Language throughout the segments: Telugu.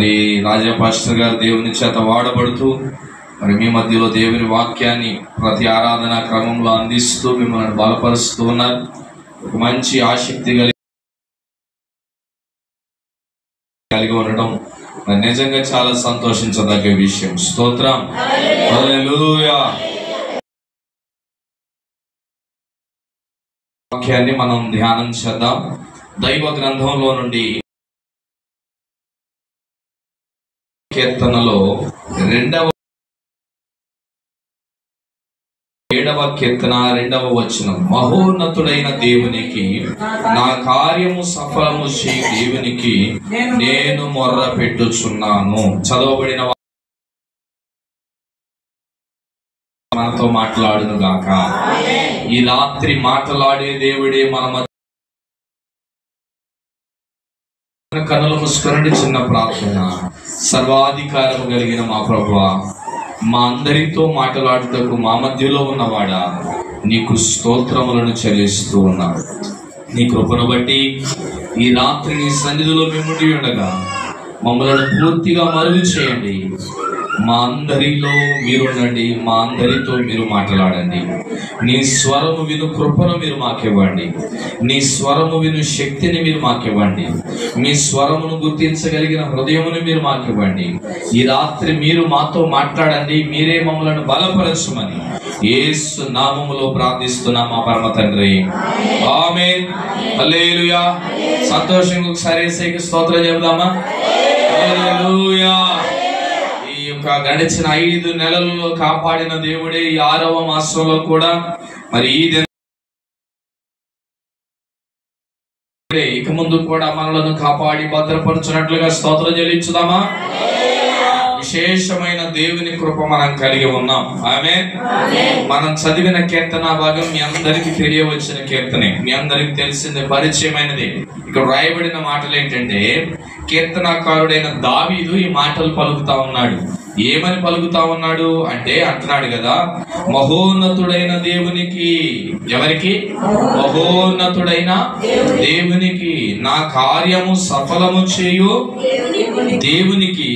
మరి రాజా పాస్టర్ గారు దేవుని చేత వాడబడుతూ మరి మీ మధ్యలో దేవుని వాక్యాన్ని ప్రతి ఆరాధన క్రమంలో అందిస్తూ మిమ్మల్ని బలపరుస్తూ ఉన్నారు. ఒక మంచి ఆసక్తి కలిగి ఉండడం మరి నిజంగా చాలా సంతోషించదగ్గ విషయం. స్తోత్రం, హల్లెలూయా. వాక్యాన్ని మనం ధ్యానం చేద్దాం. దైవ గ్రంథంలో నుండి కీర్తనలో 7వ కీర్తన 2వ వచనం. మహోన్నతుడైన దేవునికి నా కార్యము సఫలము చేయి దేవునికి నేను మొర్ర పెట్టుచున్నాను. చదవబడిన మనతో మాట్లాడును గాక. ఈ రాత్రి మాట్లాడే దేవుడే మన కన్నుల ముసుకరండి. చిన్న ప్రార్థన. సర్వాధికారము కలిగిన మా ప్రభువా, మా అందరితో మాట్లాడుటకు మా మధ్యలో ఉన్నవాడా, నీకు స్తోత్రములను చెల్లిస్తూ ఉన్నాడు. నీ కృపను బట్టి ఈ రాత్రి నీ సన్నిధిలో మేము ఉండగా మమ్మల్ని పూర్తిగా మరుగు చేయండి. మా అందరిలో మీరుండండి, మా అందరితో మీరు మాట్లాడండి. నీ స్వరము విను కృపను మీరు మాకివ్వండి. నీ స్వరము విను శక్తిని మీరు మాకివ్వండి. మీ స్వరమును గుర్తించగలిగిన హృదయమును మీరు మాకివ్వండి. ఈ రాత్రి మీరు మాతో మాట్లాడండి. మీరే మమ్మల్ని బలపరచమని యేసు నామములో ప్రార్థిస్తున్నా మా పరమ తండ్రి, ఆమేన్. హల్లెలూయా. సంతోషంగా ఒకసారి యేసుకి స్తోత్రం చెబుదామా? హల్లెలూయా. గడిచిన 5 నెలల్లో కాపాడిన దేవుడే ఈ 6వ మాసంలో కూడా మరి ఈ ఇక ముందు కూడా మనలను కాపాడి భద్రపరచున్నట్లుగా స్తోత్రం చెల్లించుదామా? విశేషమైన దేవుని కృప మనం కలిగి ఉన్నాం. ఆమేన్. మనం చదివిన కీర్తన భాగం మీ అందరికి తెలియవచ్చిన కీర్తనే, మీ అందరికి తెలిసిందే, పరిచయమైనది. ఇక్కడ రాయబడిన మాటలు ఏంటంటే, కీర్తనాకారుడైన దావీదు ఈ మాటలు పలుకుతా ఉన్నాడు. ఏమని పలుకుతా ఉన్నాడు అంటే, అంటున్నాడు కదా, మహోన్నతుడైన దేవునికి. ఎవరికి? మహోన్నతుడైన దేవునికి నా కార్యము సఫలము చేయు దేవునికి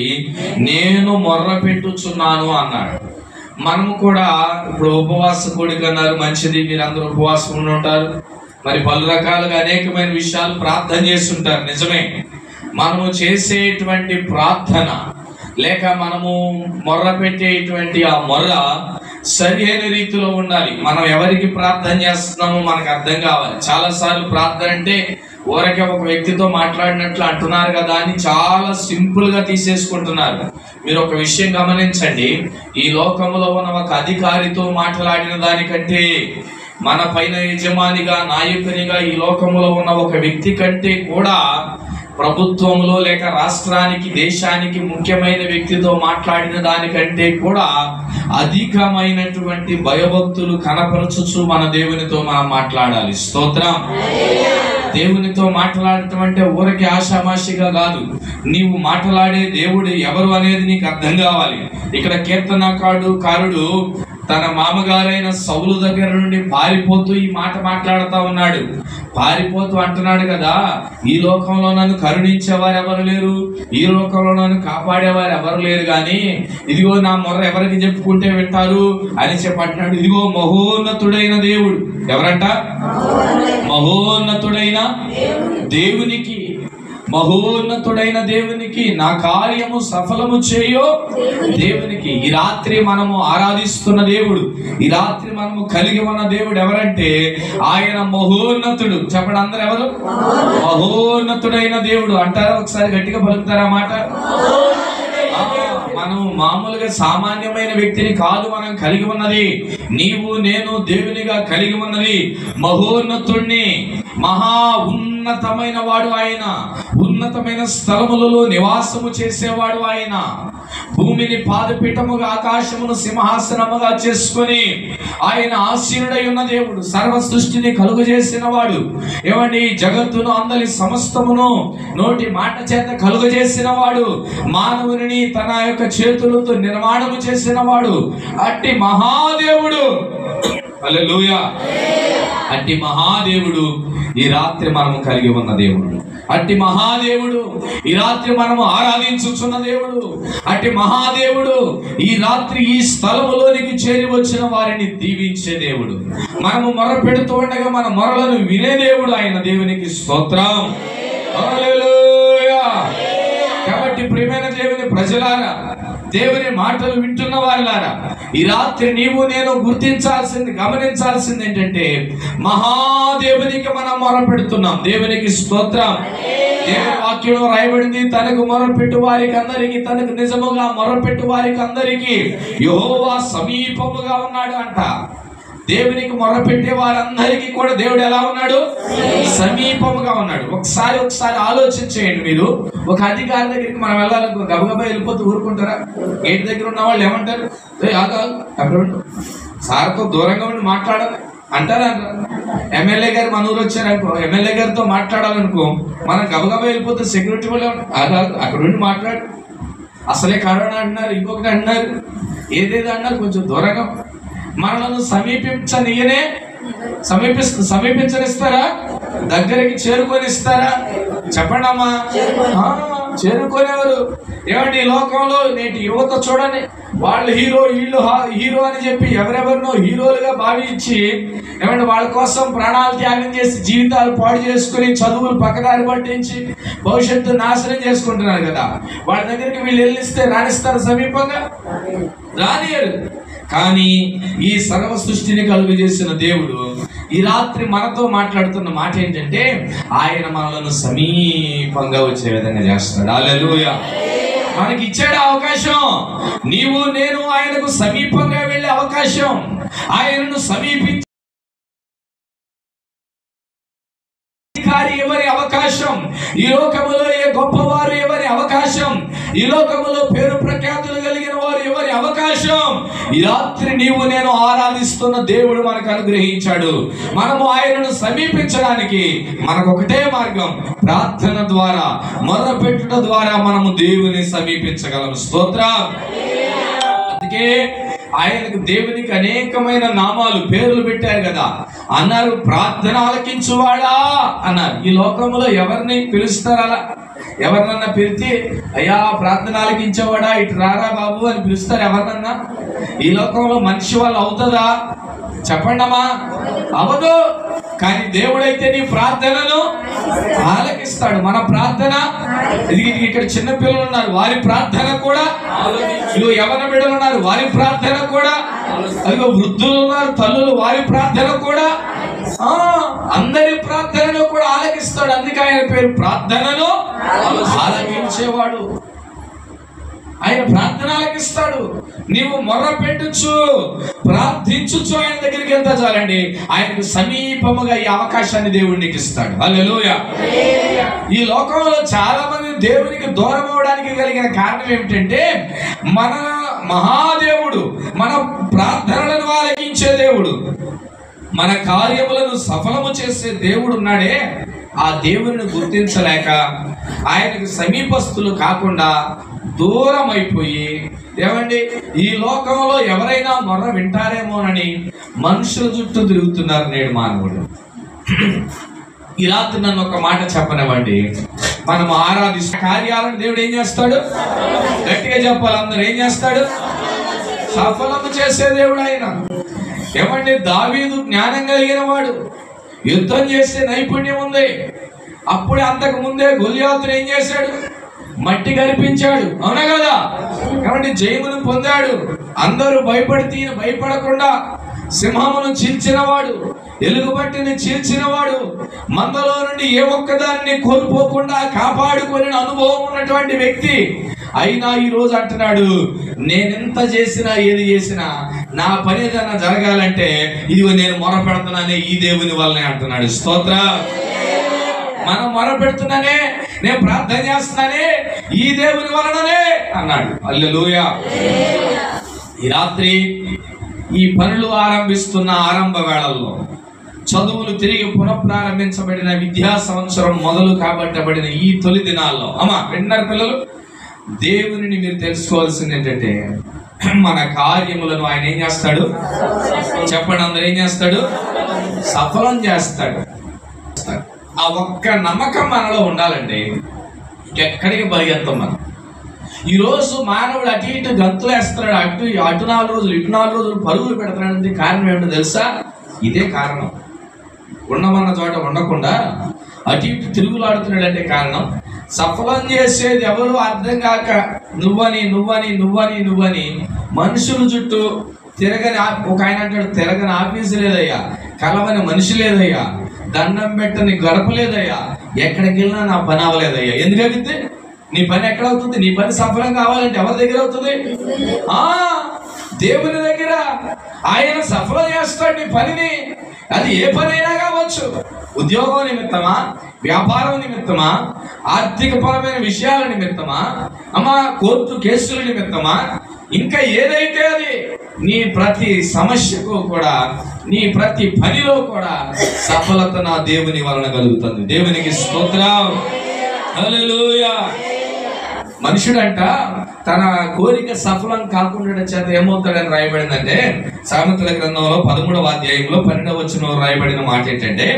నేను మొర్ర పెట్టుచున్నాను అన్నాడు. మనము కూడా ఇప్పుడు ఉపవాస కూడిక అన్నారు, మంచిది, మీరందరూ ఉపవాసం ఉండి ఉంటారు. మరి పలు రకాలుగా అనేకమైన విషయాలు ప్రార్థన చేస్తుంటారు. నిజమే. మనము చేసేటువంటి ప్రార్థన లేక మనము మొర్ర పెట్టేటువంటి ఆ మొర్ర సరైన రీతిలో ఉండాలి. మనం ఎవరికి ప్రార్థన చేస్తున్నామో మనకు అర్థం కావాలి. చాలాసార్లు ప్రార్థన అంటే ఊరకే ఒక వ్యక్తితో మాట్లాడినట్లు అంటున్నారు కదా అని చాలా సింపుల్ గా తీసేసుకుంటున్నారు. మీరు ఒక విషయం గమనించండి, ఈ లోకంలో ఉన్న ఒక అధికారితో మాట్లాడిన దానికంటే, మన పైన యజమానిగా నాయకునిగా ఈ లోకంలో ఉన్న ఒక వ్యక్తి కంటే కూడా, ప్రభుత్వంలో లేక రాష్ట్రానికి దేశానికి ముఖ్యమైన వ్యక్తితో మాట్లాడిన దానికంటే కూడా అధికమైనటువంటి భయభక్తులు కనపరచుచు మన దేవునితో మనం మాట్లాడాలి. స్తోత్రం. దేవునితో మాట్లాడటం అంటే ఊరికి ఆషామాషిగా కాదు. నీవు మాట్లాడే దేవుడు ఎవరు అనేది నీకు అర్థం కావాలి. ఇక్కడ కీర్తనకారుడు తన మామగారైన సౌలు దగ్గర నుండి పారిపోతూ ఈ మాట మాట్లాడుతూ ఉన్నాడు. పారిపోతూ అంటున్నాడు కదా, ఈ లోకంలో నన్ను కరుణించేవారు ఎవరు లేరు, ఈ లోకంలో నన్ను కాపాడేవారు ఎవరు లేరు, కానీ ఇదిగో నా మొర్ర ఎవరికి చెప్పుకుంటే వింటారు అని చెప్పి అంటున్నాడు. ఇదిగో మహోన్నతుడైన దేవుడు. ఎవరంట? మహోన్నతుడైన దేవునికి. మహోన్నతుడైన దేవునికి నా కార్యము సఫలము చేయో దేవునికి. ఈ రాత్రి మనము ఆరాధిస్తున్న దేవుడు, ఈ రాత్రి మనము కలిగి ఉన్న దేవుడు ఎవరంటే ఆయన మహోన్నతుడు. చెప్పండి అందరు, ఎవరు? మహోన్నతుడైన దేవుడు అంటారా? ఒకసారి గట్టిగా పలుకుతారా మాట? మనం మామూలుగా సామాన్యమైన వ్యక్తిని కాదు మనం కలిగి ఉన్నది. నీవు నేను దేవునిగా కలిగి ఉన్నది మహోన్నతుణ్ణి. మహా ఉన్నతమైన వాడు ఆయన. ఉన్నతమైన స్థలములలో నివాసము చేసేవాడు ఆయన. భూమిని పాదపీఠముగా ఆకాశమును సింహాసనముగా చేసుకొని ఆయన ఆసీనుడై ఉన్న దేవుడు. సర్వ సృష్టిని కలుగు చేసిన వాడు. ఏమండి, జగత్తును అందరి సమస్తమును నోటి మాట చేత కలుగు చేసిన వాడు. మానవుని తన యొక్క చేతులతో నిర్మాణము చేసిన వాడు. అట్టి మహాదేవుడు. హల్లెలూయా. అట్టి మహాదేవుడు ఈ రాత్రి మనము కలిగి ఉన్న దేవుడు. అట్టి మహాదేవుడు ఈ రాత్రి మనము ఆరాధించుచున్న దేవుడు, అట్టి మహాదేవుడు ఈ రాత్రి ఈ స్థలములోనికి చేరి వచ్చిన వారిని దీవించే దేవుడు. మనము మొర పెడుతూ ఉండగా మన మొరలను వినే దేవుడు ఆయన. దేవునికి స్తోత్రం. హల్లెలూయా. కాబట్టి ప్రియమైన దేవుని ప్రజలారా, దేవుని మాటలు వింటున్న వారిలారా, ఈ రాత్రి నీవు నేను గుర్తించాల్సింది, గమనించాల్సింది ఏంటంటే మహాదేవునికి మనం మొరపెడుతున్నాం. దేవునికి స్తోత్రం. దేవుని వాక్యంలో రాయబడింది, తనకు మొరపెట్టు వారికి అందరికి, తనకు నిజముగా మొరపెట్టు వారికి అందరికి యెహోవా సమీపముగా ఉన్నాడు అంట. దేవునికి మొరపెట్టే వారందరికీ కూడా దేవుడు ఎలా ఉన్నాడు? సమీపముగా ఉన్నాడు. ఒకసారి ఆలోచించేయండి. మీరు ఒక అధికారి దగ్గరికి మనం వెళ్ళాలనుకో, గబగబా వెళ్ళిపోతూ ఊరుకుంటారా? గేట్ దగ్గర ఉన్న వాళ్ళు ఏమంటారు? అక్కడ సార్తో దూరంగా ఉండి మాట్లాడాలి అంటారా? ఎమ్మెల్యే గారు మన ఊరు వచ్చారనుకో, ఎమ్మెల్యే గారితో మాట్లాడాలనుకో, మనం గబగబా వెళ్ళిపోతే సెక్యూరిటీ వాళ్ళు అక్కడ ఉండి మాట్లాడు, అసలే కరోనా అంటున్నారు, ఇంకొకటి అంటున్నారు, ఏదేదో అన్నారు, కొంచెం దూరంగా మనలను సమీపించనిస్తారా? దగ్గరికి చేరుకొనిస్తారా? చెప్పండి అమ్మా. చేరుకునేవారు ఏమండి? ఈ లోకంలో నేటి యువత చూడండి, వాళ్ళు హీరో, వీళ్ళు హీరో అని చెప్పి ఎవరెవరినో హీరోలుగా భావించి ఏమంటే వాళ్ళ కోసం ప్రాణాలు త్యాగం చేసి జీవితాలు పాడు చేసుకుని చదువులు పక్కదారి పట్టించి భవిష్యత్తు నాశనం చేసుకుంటున్నారు కదా. వాళ్ళ దగ్గరికి వీళ్ళు వెళ్ళిస్తే రాణిస్తారు? సమీపంగా రానియరు. కానీ ఈ సర్వ సృష్టిని కలుగు చేసిన దేవుడు ఈ రాత్రి మనతో మాట్లాడుతున్న మాట ఏంటంటే ఆయన మనలను సమీపంగా వచ్చే విధంగా చేస్తాడు. హల్లెలూయా. మనకి ఇచ్చాడు అవకాశం. నీవు నేను ఆయనకు సమీపంగా వెళ్ళే అవకాశం, ఆయనను సమీపించే ఎవరి అవకాశం, ఈ లోకములో ఏ గొప్పవారు ఎవరి అవకాశం, ఈ లోకములో పేరు ప్రఖ్యాతులు కలిగిన వారు ఎవరి అవకాశం. ఈ రాత్రి నీవు నేను ఆరాధిస్తున్న దేవుడు మనకు అనుగ్రహించాడు. మనము ఆయనను సమీపించడానికి మనకు ఒకటే మార్గం, ప్రార్థన ద్వారా, మొర్రపెట్టుట ద్వారా మనము దేవుని సమీపించగలం. స్తోత్రం. అందుకే ఆయనకు దేవునికి అనేకమైన నామాలు, పేర్లు పెట్టారు కదా. అన్నారు ప్రార్థన ఆలకించువాడా అన్నారు. ఈ లోకంలో ఎవరిని పిలుస్తారు అలా? ఎవరినన్నా పిలిచి అయ్యా ప్రార్థన ఆలకించేవాడా, ఇటు రారా బాబు అని పిలుస్తారు ఎవరినన్నా? ఈ లోకంలో మనిషి వాళ్ళు అవుతుందా? చెప్పండి అమ్మా. అవదు. కానీ దేవుడైతే నీ ప్రార్థనను ఆలకిస్తాడు. మన ప్రార్థన, ఇక్కడ చిన్న పిల్లలు ఉన్నారు, వారి ప్రార్థన కూడా, ఇదిగో యవన బిడ్డలు ఉన్నారు, వారి ప్రార్థన కూడా, అదిగో వృద్ధులు ఉన్నారు, తల్లులు, వారి ప్రార్థన కూడా, అందరి ప్రార్థనను కూడా ఆలకిస్తాడు. అందుకే ఆయన పేరు ప్రార్థనను ఆలకించేవాడు. ఆయన ప్రార్థన ఆలకిస్తాడు. నీవు మొర్ర పెట్టచ్చు, ప్రార్థించు, ఆయన దగ్గరికి వెళ్తా చాలండి, ఆయనకు సమీపముగా ఈ అవకాశాన్ని దేవుడు నీకు ఇస్తాడు. హల్లెలూయా. ఈ లోకంలో చాలా మంది దేవునికి దూరం అవడానికి కలిగిన కారణం ఏమిటంటే మన మహాదేవుడు, మన ప్రార్థనలను ఆలకించే దేవుడు, మన కార్యములను సఫలము చేసే దేవుడు ఉన్నాడే, ఆ దేవుని గుర్తించలేక ఆయనకు సమీపస్తులు కాకుండా దూరం అయిపోయి, ఏమండి ఈ లోకంలో ఎవరైనా మొర్ర వింటారేమోనని మనుషుల చుట్టూ తిరుగుతున్నారు నేడు మానవుడు. ఈ రాత్రి నన్ను ఒక మాట చెప్పనివ్వండి. మనం ఆరాధిస్తున్న కార్యాలను దేవుడు ఏం చేస్తాడు? గట్టిగా చెప్పాలి అందరూ. ఏం చేస్తాడు? సఫలము చేసే దేవుడు ఆయన. ఏమండి దావీదు జ్ఞానం కలిగిన వాడు, యుద్ధం చేసే నైపుణ్యం ఉంది. అప్పుడే అంతకు ముందే గొలియాతును ఏం చేశాడు? మట్టి కనిపించాడు. అవునా కదా? కాబట్టి జయమును పొందాడు. అందరూ భయపడకుండా సింహమును చీల్చినవాడు, ఎలుగుబట్టిని చీల్చినవాడు, మందలో నుండి ఏ ఒక్కదాన్ని కోల్పోకుండా కాపాడుకునే అనుభవం ఉన్నటువంటి వ్యక్తి. అయినా ఈ రోజు అంటున్నాడు, నేనెంత చేసినా ఏది చేసినా నా పని ఏదైనా జరగాలంటే ఇదిగో నేను మొర పెడుతున్నానే ఈ దేవుని వల్లనే అంటున్నాడు. స్తోత్ర. మనం మొర పెడుతున్నానే, నేను ప్రార్థన చేస్తున్నానే ఈ దేవుని వలననే అన్నాడు. హల్లెలూయా. ఈ రాత్రి ఈ పనులు ఆరంభిస్తున్న ఆరంభ వేళల్లో, చదువులు తిరిగి పునఃప్రారంభించబడిన విద్యా సంవత్సరం మొదలు కాబట్టబడిన ఈ తొలి దినాల్లో, అమ్మా విన్నారు పిల్లలు, దేవునిని మీరు తెలుసుకోవాల్సింది ఏంటంటే మన కార్యములను ఆయన ఏం చేస్తాడు? చెప్పండి అందరూ. ఏం చేస్తాడు? సఫలం చేస్తాడు. ఆ ఒక్క నమ్మకం మనలో ఉండాలండి, ఎక్కడికి పరిగెత్తాం మనం. ఈరోజు మానవుడు అటు ఇటు గంతులు వేస్తున్నాడు, అటు 4 రోజులు ఇటు 4 రోజులు పరుగులు పెడుతున్నాడంటే కారణం ఏమిటో తెలుసా? ఇదే కారణం. ఉండమన్న చోట ఉండకుండా అటు ఇటు తిరుగులాడుతున్నాడంటే కారణం, సఫలం చేసేది ఎవరు అర్థం కాక నువ్వని నువ్వని నువ్వని నువ్వని మనుషుల చుట్టూ తిరగని, ఒక ఆయన అంటాడు, తిరగని ఆఫీసు లేదయ్యా, కలవని మనిషి లేదయ్యా, దండం పెట్టని గడప లేదయ్యా, ఎక్కడికి వెళ్ళినా నా పని అవ్వలేదయ్యా. ఎందుకంటే నీ పని ఎక్కడవుతుంది? నీ పని సఫలం కావాలంటే ఎవరి దగ్గర అవుతుంది? దేవుని దగ్గర. ఆయన సఫలం చేస్తాడు నీ పనిని. అది ఏ పనైనా కావచ్చు. ఉద్యోగం నిమిత్తమా, వ్యాపారం నిమిత్తమా, ఆర్థిక పరమైన విషయాల నిమిత్తమా, కోర్టు కేసుల నిమిత్తమా, ఇంకా ఏదైతే అది నీ ప్రతి సమస్యకు కూడా, నీ ప్రతి పనిలో కూడా సఫలత నా దేవుని వలన కలుగుతుంది. దేవునికి స్తోత్రం. హల్లెలూయా. మనుషుడంట తన కోరిక సఫలం కాకుండా చేత ఏమవుతాడని రాయబడిందంటే, సామెతల గ్రంథంలో 13వ అధ్యాయంలో 12వ వచనంలో రాయబడిన మాట ఏంటంటే,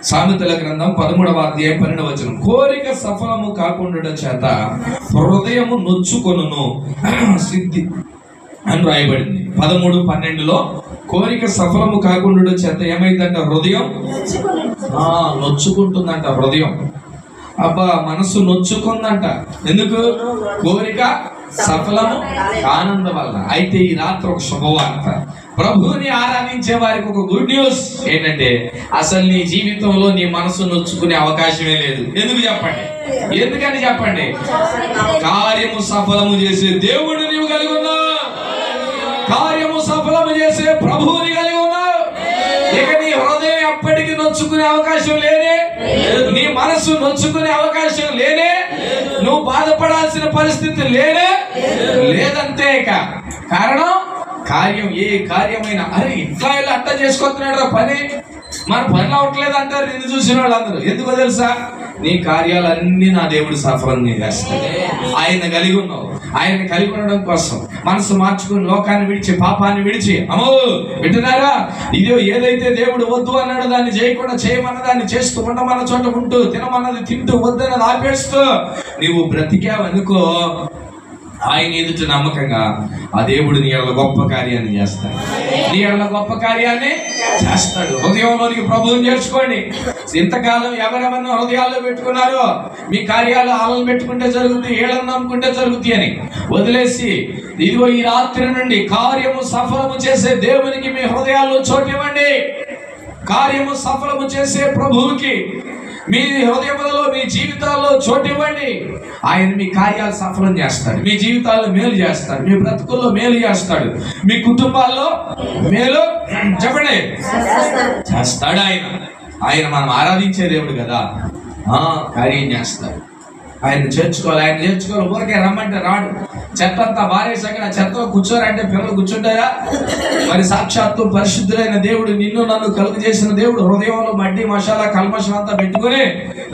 సామెతల గ్రంథం 13వ అధ్యాయం 12వ వచనం, కోరిక సఫలము కాకుండా చేత హృదయము నొచ్చుకొనును సిద్ధి అని రాయబడింది. 13:12లో కోరిక సఫలము కాకుండా చేత ఏమైందంట? హృదయం నొచ్చుకుంటుందంట. హృదయం అబ్బా మనసు నొచ్చుకుందంట. ఎందుకు? కోరిక సఫలము ఆనందం వల్ల. అయితే ఈ రాత్రి ఒక శుభవార్త, ప్రభువుని ఆరాధించే వారికి ఒక గుడ్ న్యూస్ ఏంటంటే, అసలు నీ జీవితంలో నీ మనసు నొచ్చుకునే అవకాశమే లేదు. ఎందుకు చెప్పండి? ఎందుకని చెప్పండి? కార్యము సఫలము చేసే దేవుడు నీవు కలిగి ఉన్నావు. కార్యము సఫలము చేసే ప్రభువుని కలిగి ఉన్నావు. ఇక నీ హృదయం ఎప్పటికీ నొచ్చుకునే అవకాశం లేనే, నీ మనసు నొచ్చుకునే అవకాశం లేనే, నువ్వు బాధపడాల్సిన పరిస్థితి లేదంతే. ఇక కారణం కార్యం, ఏ కార్యమైనా అరే ఇట్లా ఇలా అట్ట చేసుకొస్తున్నాడు పని, మన పని అవట్లేదు అంటారు నిన్ను చూసిన వాళ్ళందరూ. ఎందుకో తెలుసా? నీ కార్యాలన్నీ నా దేవుడు సఫలం చేస్తాడు. ఆయన కలిగి ఉన్నావు. ఆయన కలిగి ఉండడం కోసం మనసు మార్చుకుని లోకాన్ని విడిచి, పాపాన్ని విడిచి, అమ్మో వింటున్నారా, ఇదే ఏదైతే దేవుడు వద్దు అన్నాడు దాన్ని చేయకుండా చేయమన్న దాన్ని చేస్తూ, ఉండమన్న చోట ఉంటూ, తినమన్నది తింటూ, వద్దన్నది ఆపేస్తూ నీవు బ్రతికావనుకో, ఆయన ఎదుట నమ్మకంగా ఆ దేవుడు నీ ఎడల గొప్ప కార్యాన్ని చేస్తాడు. నీ ఎడల గొప్ప కార్యాన్ని చేస్తాడు. హృదయంలోనికి ప్రభువుని చేర్చుకోండి. ఇంతకాలం ఎవరెవరిని హృదయాల్లో పెట్టుకున్నారో, మీ కార్యాలు ఆలను పెట్టుకుంటే జరుగుతాయి, ఏళ్ళని నమ్ముకుంటే జరుగుతాయి అని వదిలేసి, ఇదిగో ఈ రాత్రి నుండి కార్యము సఫలము చేసే దేవునికి మీ హృదయాల్లో చోటివ్వండి. కార్యము సఫలము చేసే ప్రభువుకి మీ హృదయములలో, మీ జీవితాల్లో చోటివ్వండి. ఆయన మీ కార్యాలు సఫలం చేస్తాడు, మీ జీవితాల్లో మేలు చేస్తాడు, మీ బ్రతుకుల్లో మేలు చేస్తాడు, మీ కుటుంబాల్లో మేలు చెప్పండి చేస్తాడు. ఆయన మనం ఆరాధించే దేవుడు కదా, కార్యం చేస్తాడు. ఆయన చేర్చుకోవాలి. ఊరికే రమ్మంటే రాడు. చెత్త అంతా బారేసాక ఆ చెత్తలో కూర్చోరంటే పిల్లలు కూర్చుంటారా? మరి సాక్షాత్తు పరిశుద్ధులైన దేవుడు, నిన్ను నన్ను కలుగు చేసిన దేవుడు హృదయంలో మడ్డి మసాలా కల్మషం అంతా పెట్టుకుని,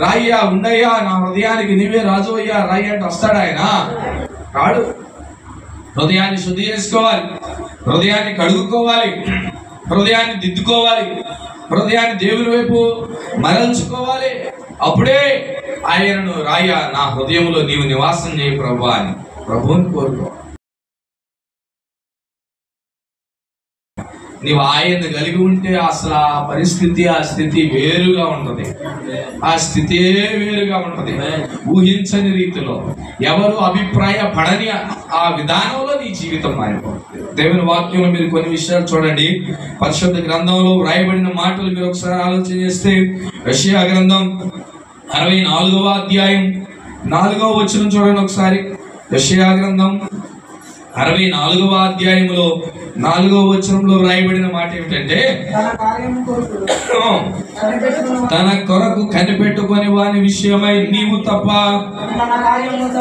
రాయ్యా ఉండయ్యా నా హృదయానికి నీవే రాజు అయ్యా రాయి అంటే వస్తాడు ఆయన? రాడు. హృదయాన్ని శుద్ధి చేసుకోవాలి, హృదయాన్ని కడుగుకోవాలి, హృదయాన్ని దిద్దుకోవాలి, హృదయాన్ని దేవుని వైపు మరల్చుకోవాలి. అప్పుడే ఆయనను రాయ్యా నా హృదయంలో నీవు నివాసం చేయి ప్రభువా అని ప్రభువుని కోరుకో. నీవు ఆయన కలిగి ఉంటే అసలు ఆ పరిస్థితి, ఆ స్థితి వేరుగా ఉంటుంది. ఆ స్థితే వేరుగా ఉంటుంది. ఊహించని రీతిలో, ఎవరు అభిప్రాయపడని ఆ విధానంలో నీ జీవితం మారిపోతుంది. దేవుని వాక్యంలో మీరు కొన్ని విషయాలు చూడండి. పరిశుద్ధ గ్రంథంలో వ్రాయబడిన మాటలు మీరు ఒకసారి ఆలోచన చేస్తే, యెషయా గ్రంథం 64వ అధ్యాయం 4వ వచనం చూడండి ఒకసారి. యెషయా గ్రంథం 64వ అధ్యాయంలో 4వ వచనంలో వ్రాయబడిన మాట ఏమిటంటే, తన కొరకు కనిపెట్టుకొని వాని విషయమై నీవు తప్ప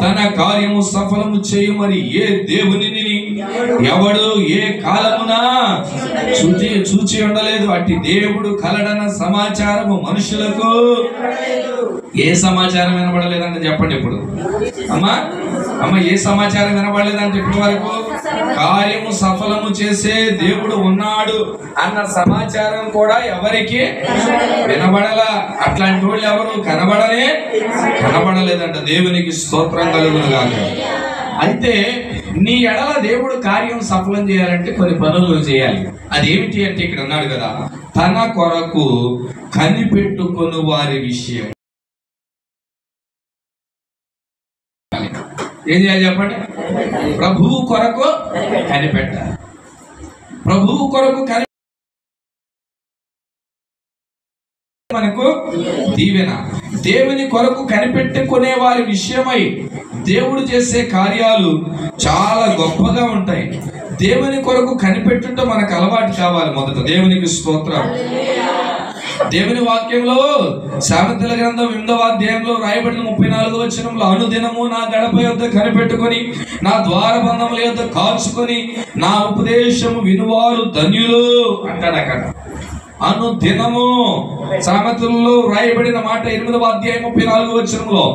తన కార్యము సఫలము చేయు మరి ఏ దేవుని ఎవడు ఏ కాలమున చూచి ఉండలేదు. అట్టి దేవుడు కలడన సమాచారము మనుషులకు ఏ సమాచారం వినబడలేదంటే చెప్పండి ఇప్పుడు అమ్మా? అమ్మ ఏ సమాచారం వినబడలేదంటే ఇప్పటి వరకు కార్యము సఫలము చేసే దేవుడు ఉన్నాడు అన్న సమాచారం కూడా ఎవరికి వినబడలా. అట్లాంటి వాళ్ళు ఎవరు కనబడలేదంట. దేవునికి స్తోత్రం కలుగును గాక. అయితే నీ ఎడల దేవుడు కార్యం సఫలం చేయాలంటే కొన్ని పనులు చేయాలి. అదేమిటి అంటే ఇక్కడ అన్నాడు కదా, తన కొరకు కనిపెట్టుకొని వారి విషయం. ఏం చేయాలి చెప్పండి? ప్రభువు కొరకు కనిపెట్టాలి. ప్రభువు కొరకు మనకు దీవెన. దేవుని కొరకు కనిపెట్టుకునే వారి విషయమై దేవుడు చేసే కార్యాలు చాలా గొప్పగా ఉంటాయి. దేవుని కొరకు కనిపెట్టుట మనకు అలవాటు కావాలి. మొదట దేవునికి స్తోత్రం. దేవుని వాక్యంలో సామెతల గ్రంథం 8వ అధ్యాయంలో రాయబడిన 34వ వచనంలో, అనుదినము నా గడప యొద్ద కనిపెట్టుకొని నా ద్వారబంధముల యొద్ద కాచుకొని నా ఉపదేశము వినువారు ధన్యులు అంటాడు. అక్కడ అనుదినము సామెతల్లో రాయబడిన మాట 8వ అధ్యాయం 34వ వచనంలో,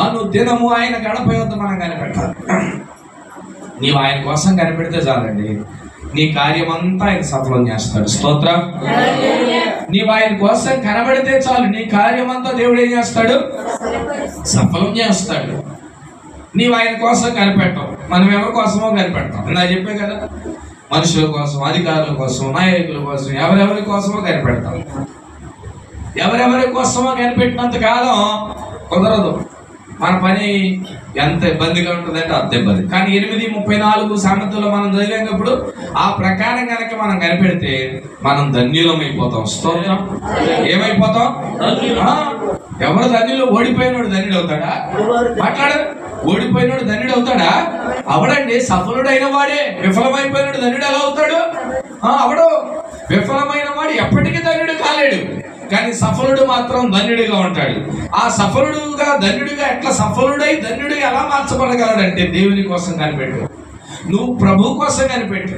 అనుదినము ఆయన గడప యొద్ద మనం కనిపెట్టాలి. నీవు ఆయన కోసం కనిపెడితే చాలండి, నీ కార్యం అంతా ఆయన సఫలం చేస్తాడు. స్తోత్రం. నీవు ఆయన కోసం కనబడితే చాలు, నీ కార్యం అంతా దేవుడు ఏం చేస్తాడు? సఫలం చేస్తాడు. నీవు ఆయన కోసం కనిపెట్టం. మనం ఎవరి కోసమో కనిపెడతాం. నా చెప్పే కదా, మనుషుల కోసం, అధికారుల కోసం, నాయకుల కోసం, ఎవరెవరి కోసమో కనిపెడతాం. ఎవరెవరి కోసమో కనిపెట్టినంత కాలం కుదరదు. మన పని ఎంత ఇబ్బందిగా ఉంటుందంటే అంత ఇబ్బంది. కానీ 8:34 సామెతల్లో మనం చదివేటప్పుడు ఆ ప్రకారం కనుక మనం కనిపెడితే మనం ధన్యులమైపోతాం. స్తోత్రం. ఏమైపోతాం? ఎవరు ధన్యులు? ఓడిపోయినోడు ధన్యుడు అవుతాడా? మాట్లాడరు. ఓడిపోయినోడు ధన్యుడు అవుతాడా? అవడండి. సఫలుడైన వాడే. విఫలమైపోయినోడు ధన్యుడు ఎలా అవుతాడు? అవడు. విఫలమైన వాడు ఎప్పటికీ ధన్యుడు కాలేడు, కానీ సఫలుడు మాత్రం ధన్యుడిగా ఉంటాడు. ఆ సఫలుడుగా ధన్యుడిగా ఎట్లా సఫలుడై ధన్యుడిగా ఎలా మార్చబడగలడంటే దేవుని కోసం కనిపెట్టు. నువ్వు ప్రభు కోసం కనిపెట్టు.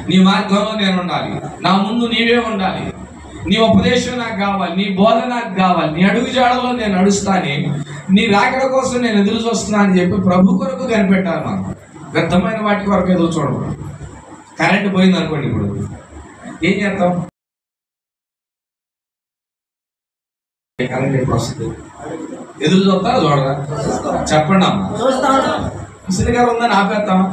నీ మార్గంలో నేను ఉండాలి, నా ముందు నీవే ఉండాలి, నీ ఉపదేశం నాకు కావాలి, నీ బోధ నాకు కావాలి, నీ అడుగు జాడలో నేను నడుస్తాను, నీ రాకడ కోసం నేను ఎదురు చూస్తున్నా అని చెప్పి ప్రభు కొరకు కనిపెట్టాలి. మనం వ్యర్థమైన వాటి కొరకు ఎదురు చూడకూడదు. కరెంట్ పోయింది అనుకోండి, ఇప్పుడు ఏం చేస్తాం? కరెంట్ ఎప్పుడు వస్తుంది? ఎదురు చూస్తారా చూడరా? చెప్పండి అమ్మా. విసిరిగా ఉందని ఆపేస్తామా?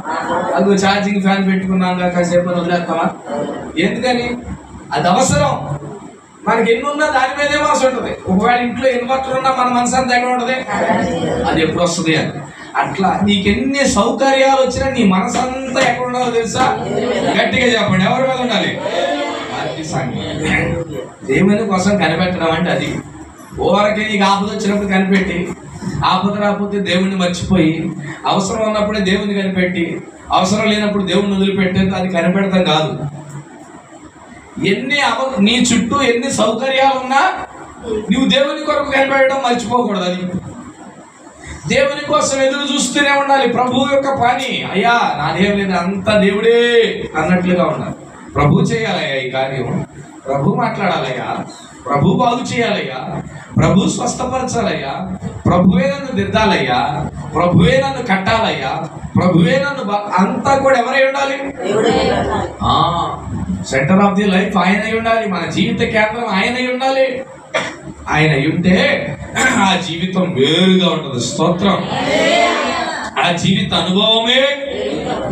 అది ఛార్జింగ్ ఫ్యాన్ పెట్టుకున్నాక కాసేపు వదిలేస్తామా? ఎందుకని? అది అవసరం. మనకి ఎన్ని ఉన్నా దాని మీదే మనసు ఉంటుంది. ఒకవేళ ఇంట్లో ఇన్వర్టర్ ఉన్నా మన మనసు అంతా ఎక్కడ ఉంటుంది? అది ఎప్పుడు వస్తుంది అని. అట్లా నీకెన్ని సౌకర్యాలు వచ్చినా నీ మనసు అంతా ఎక్కడ ఉండాలో తెలుసా? గట్టిగా చెప్పండి, ఎవరి మీద ఉండాలి? దేవుని కోసం కనిపెట్టడం అంటే అది. ఓవరకే నీకు ఆపద వచ్చినప్పుడు కనిపెట్టి, ఆపద రాకపోతే దేవుణ్ణి మర్చిపోయి, అవసరం ఉన్నప్పుడే దేవుని కనిపెట్టి, అవసరం లేనప్పుడు దేవుణ్ణి వదిలిపెట్టేది అది కనిపెడతాం కాదు. నీ చుట్టూ ఎన్ని సౌకర్యాలు ఉన్నా నువ్వు దేవుని కొరకు కనిపెట్టడం మర్చిపోకూడదు. అది దేవుని కోసం ఎదురు చూస్తూనే ఉండాలి. ప్రభు యొక్క పని, అయ్యా నాదేం లేదు, అంత దేవుడే అన్నట్లుగా ఉండాలి. ప్రభు చేయాలయ్యా ఈ కార్యం, ప్రభు మాట్లాడాలయ్యా, ప్రభు బాగు చేయాలయ్యా, ప్రభు స్వస్థపరచాలయ్యా, ప్రభువే నన్ను దిద్దాలయ్యా, ప్రభువే నన్ను కట్టాలయ్యా, ప్రభువే నన్ను అంతా కూడా ఎవరై ఉండాలి? సెంటర్ ఆఫ్ ది లైఫ్ ఆయన అయి ఉండాలి. మన జీవిత కేంద్రం ఆయన అయి ఉండాలి. ఆయన అయి ఉంటే ఆ జీవితం వేరుగా ఉంటుంది. స్తోత్రం. ఆ జీవిత అనుభవమే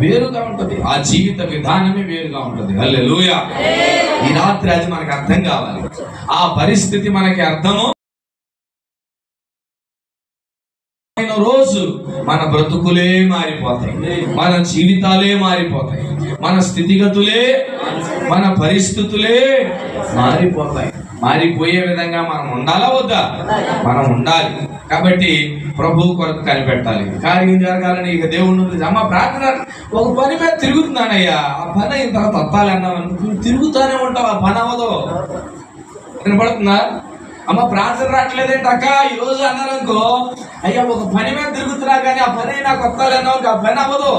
వేరుగా ఉంటుంది, ఆ జీవిత విధానమే వేరుగా ఉంటుంది. హల్లెలూయా. ఈ రాత్రి అది మనకు అర్థం కావాలి. ఆ పరిస్థితి మనకి అర్థము రోజు మన బ్రతుకులే మారిపోతాయి, మన జీవితాలే మారిపోతాయి, మన స్థితిగతులే, మన పరిస్థితులే మారిపోతాయి. మారిపోయే విధంగా మనం ఉండాలా వద్దా? మనం ఉండాలి. కాబట్టి ప్రభు కొరకు కనిపెట్టాలి. కార్యం జరగాలని ఇక దేవుడు అమ్మ ప్రార్థన ఒక పని మీద తిరుగుతున్నానయ్యా, ఆ పని అయిన తర్వాత తప్పాలి అన్నావు, తిరుగుతానే ఉంటావు, ఆ పని అవ్వదు. వినపడుతుందా? అమ్మ ప్రార్థన రావట్లేదేంటి అక్క ఈరోజు అన్నారనుకో, అయ్యా ఒక పని మీద తిరుగుతున్నా కానీ ఆ పని నాకు కొత్తాలి అన్నావు, ఆ పని అవ్వదు.